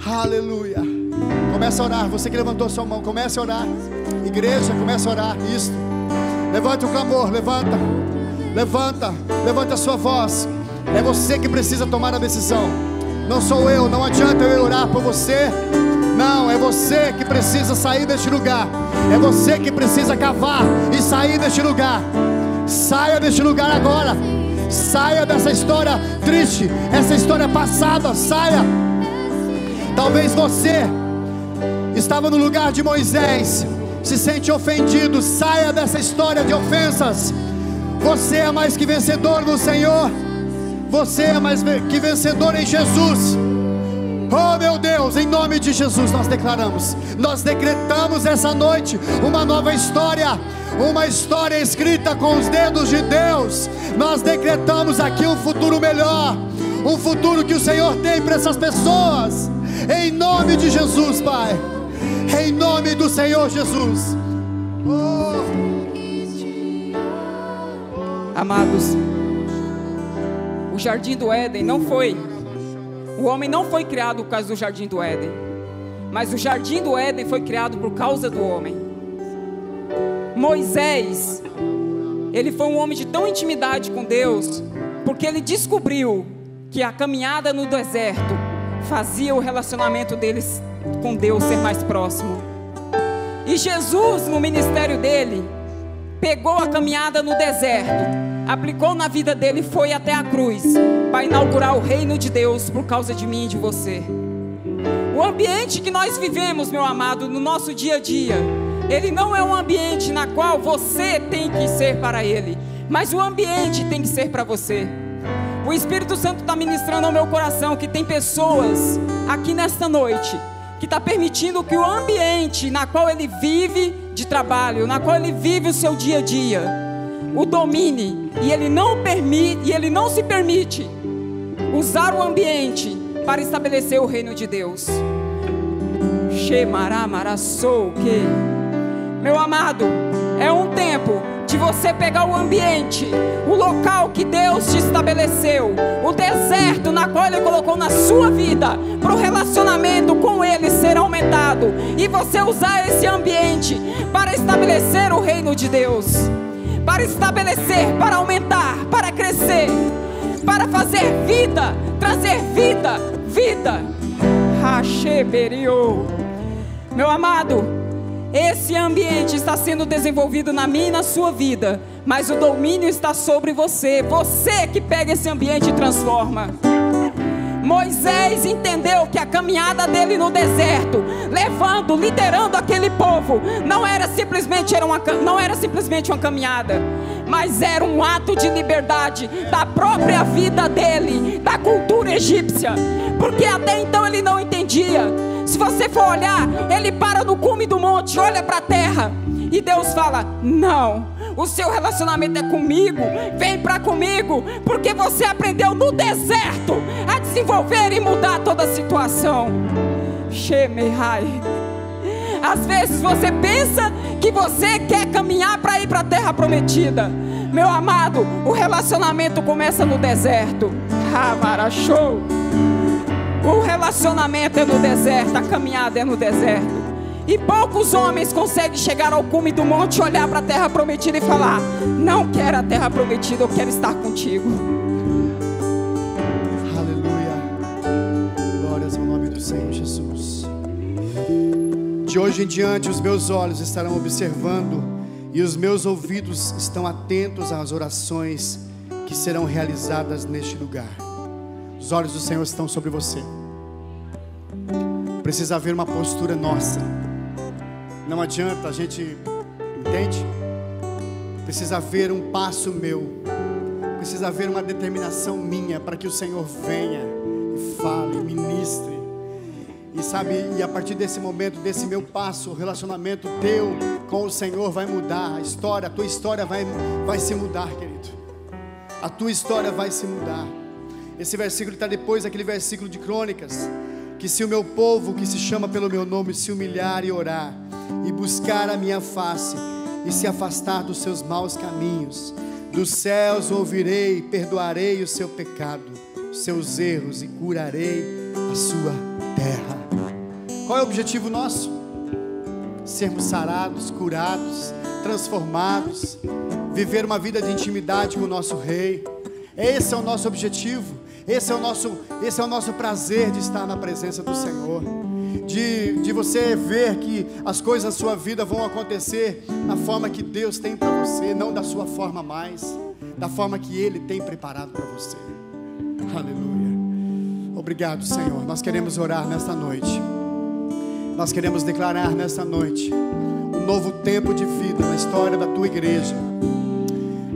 Aleluia. Comece a orar, você que levantou a sua mão, comece a orar. Igreja, comece a orar. Isso. Levante o clamor, levanta a sua voz. É você que precisa tomar a decisão. Não sou eu, não adianta eu orar por você. Não, é você que precisa sair deste lugar. É você que precisa cavar e sair deste lugar. Saia deste lugar agora. Saia dessa história triste, essa história passada, saia. Talvez você estava no lugar de Moisés, se sente ofendido, saia dessa história de ofensas. Você é mais que vencedor no Senhor, você é mais que vencedor em Jesus. Oh meu Deus, em nome de Jesus nós declaramos, nós decretamos essa noite uma nova história, uma história escrita com os dedos de Deus. Nós decretamos aqui um futuro melhor, um futuro que o Senhor tem para essas pessoas, em nome de Jesus, Pai, em nome do Senhor Jesus. Amados, o jardim do Éden não foi, o homem não foi criado por causa do jardim do Éden, mas o jardim do Éden foi criado por causa do homem. Moisés, ele foi um homem de tão intimidade com Deus, porque ele descobriu que a caminhada no deserto fazia o relacionamento deles com Deus ser mais próximo. E Jesus, no ministério dele, pegou a caminhada no deserto, aplicou na vida dele e foi até a cruz para inaugurar o reino de Deus por causa de mim e de você. O ambiente que nós vivemos, meu amado, no nosso dia a dia, ele não é um ambiente na qual você tem que ser para ele, mas o ambiente tem que ser para você. O Espírito Santo está ministrando ao meu coração que tem pessoas aqui nesta noite que está permitindo que o ambiente na qual ele vive de trabalho, na qual ele vive o seu dia a dia, o domine, e ele não permite, e ele não se permite usar o ambiente para estabelecer o reino de Deus. Meu amado, é um tempo de você pegar o ambiente, o local que Deus te estabeleceu, o deserto na qual Ele colocou na sua vida, para o relacionamento com Ele ser aumentado, e você usar esse ambiente para estabelecer o reino de Deus, para estabelecer, para aumentar, para crescer, para fazer vida, trazer vida. Meu amado, esse ambiente está sendo desenvolvido na minha e na sua vida, mas o domínio está sobre você. Você que pega esse ambiente e transforma. Moisés entendeu que a caminhada dele no deserto, levando, liderando aquele povo, não era simplesmente uma caminhada, mas era um ato de liberdade da própria vida dele, da cultura egípcia, porque até então ele não entendia. Se você for olhar, ele para no cume do monte, olha para a terra, e Deus fala: não, o seu relacionamento é comigo, vem para comigo, porque você aprendeu no deserto a desenvolver e mudar toda a situação. Shemehai. Às vezes você pensa que você quer caminhar para ir para a terra prometida. Meu amado, o relacionamento começa no deserto. Amarachou. O relacionamento é no deserto, a caminhada é no deserto. E poucos homens conseguem chegar ao cume do monte, olhar para a terra prometida e falar: não quero a terra prometida, eu quero estar contigo. Aleluia. Glórias ao nome do Senhor Jesus. De hoje em diante os meus olhos estarão observando e os meus ouvidos estão atentos às orações que serão realizadas neste lugar. Os olhos do Senhor estão sobre você. Precisa haver uma postura nossa. Não adianta a gente, entende? Precisa haver um passo meu. Precisa haver uma determinação minha para que o Senhor venha e fale, e ministre. E sabe, e a partir desse momento, desse meu passo, o relacionamento teu com o Senhor vai mudar. A história, a tua história vai se mudar, querido. A tua história vai se mudar. Esse versículo está depois daquele versículo de Crônicas, que se o meu povo, que se chama pelo meu nome, se humilhar e orar, e buscar a minha face, e se afastar dos seus maus caminhos, dos céus ouvirei, perdoarei o seu pecado, os seus erros, e curarei a sua terra. Qual é o objetivo nosso? Sermos sarados, curados, transformados, viver uma vida de intimidade com o nosso Rei. Esse é o nosso objetivo. Esse é o nosso prazer de estar na presença do Senhor, de você ver que as coisas na sua vida vão acontecer na forma que Deus tem para você, não da sua forma mais, da forma que Ele tem preparado para você. Aleluia. Obrigado, Senhor. Nós queremos orar nesta noite. Nós queremos declarar nesta noite um novo tempo de vida na história da Tua igreja.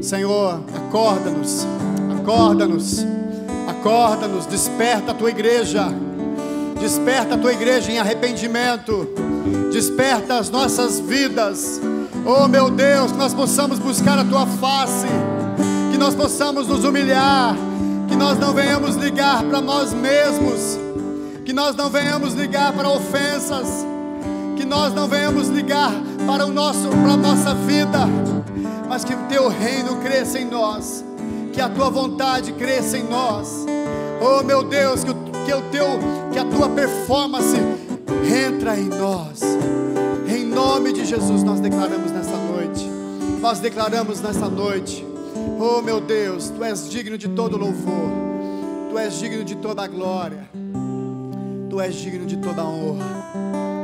Senhor, acorda-nos, acorda-nos. Acorda-nos, desperta a Tua igreja. Desperta a Tua igreja em arrependimento. Desperta as nossas vidas. Oh meu Deus, que nós possamos buscar a Tua face, que nós possamos nos humilhar, que nós não venhamos ligar para nós mesmos, que nós não venhamos ligar para ofensas, que nós não venhamos ligar para a nossa vida, mas que o Teu reino cresça em nós, que a Tua vontade cresça em nós. Oh meu Deus, que a Tua performance entra em nós. Em nome de Jesus nós declaramos nessa noite. Nós declaramos nessa noite. Oh meu Deus, Tu és digno de todo louvor. Tu és digno de toda a glória. Tu és digno de toda a honra.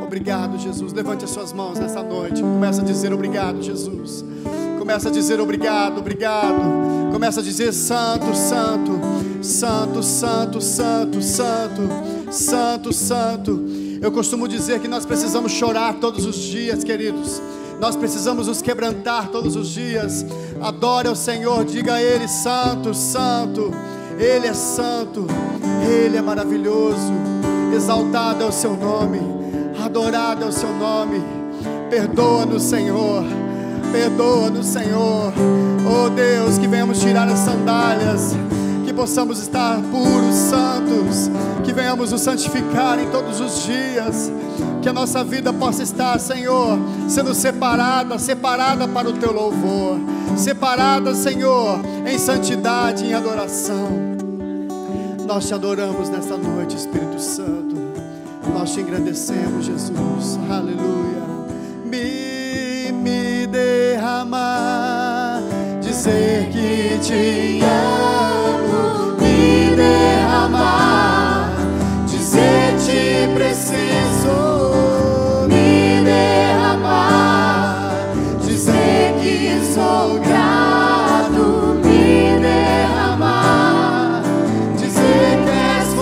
Obrigado, Jesus. Levante as suas mãos nessa noite. Começa a dizer obrigado, Jesus. Começa a dizer obrigado, obrigado. Começa a dizer santo, santo, santo, santo, santo, santo, santo, santo. Eu costumo dizer que nós precisamos chorar todos os dias, queridos. Nós precisamos nos quebrantar todos os dias. Adore ao Senhor, diga a Ele: santo, santo. Ele é santo, Ele é maravilhoso. Exaltado é o Seu nome, adorado é o Seu nome. Perdoa-nos, Senhor. Perdoa-nos, Senhor. Oh Deus, que venhamos tirar as sandálias, que possamos estar puros, santos, que venhamos nos santificar em todos os dias, que a nossa vida possa estar, Senhor, sendo separada para o Teu louvor, separada, Senhor, em santidade, em adoração. Nós Te adoramos nesta noite, Espírito Santo. Nós Te engrandecemos, Jesus. Aleluia. Me derramar, dizer que Te amo, me derramar, dizer Te preciso, me derramar, dizer que sou grato, me derramar, dizer que és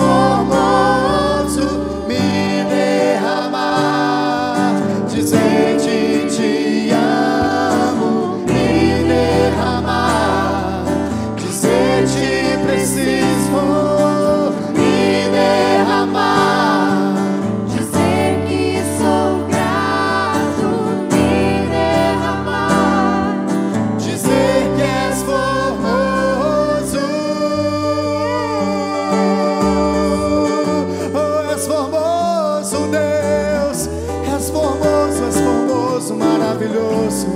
maravilhoso.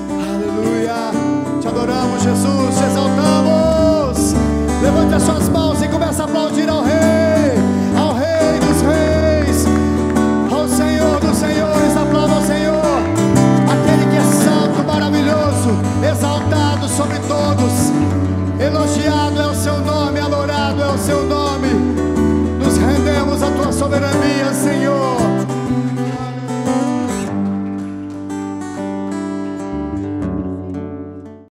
Aleluia. Te adoramos, Jesus, te exaltamos. Levante as suas mãos e comece a aplaudir ao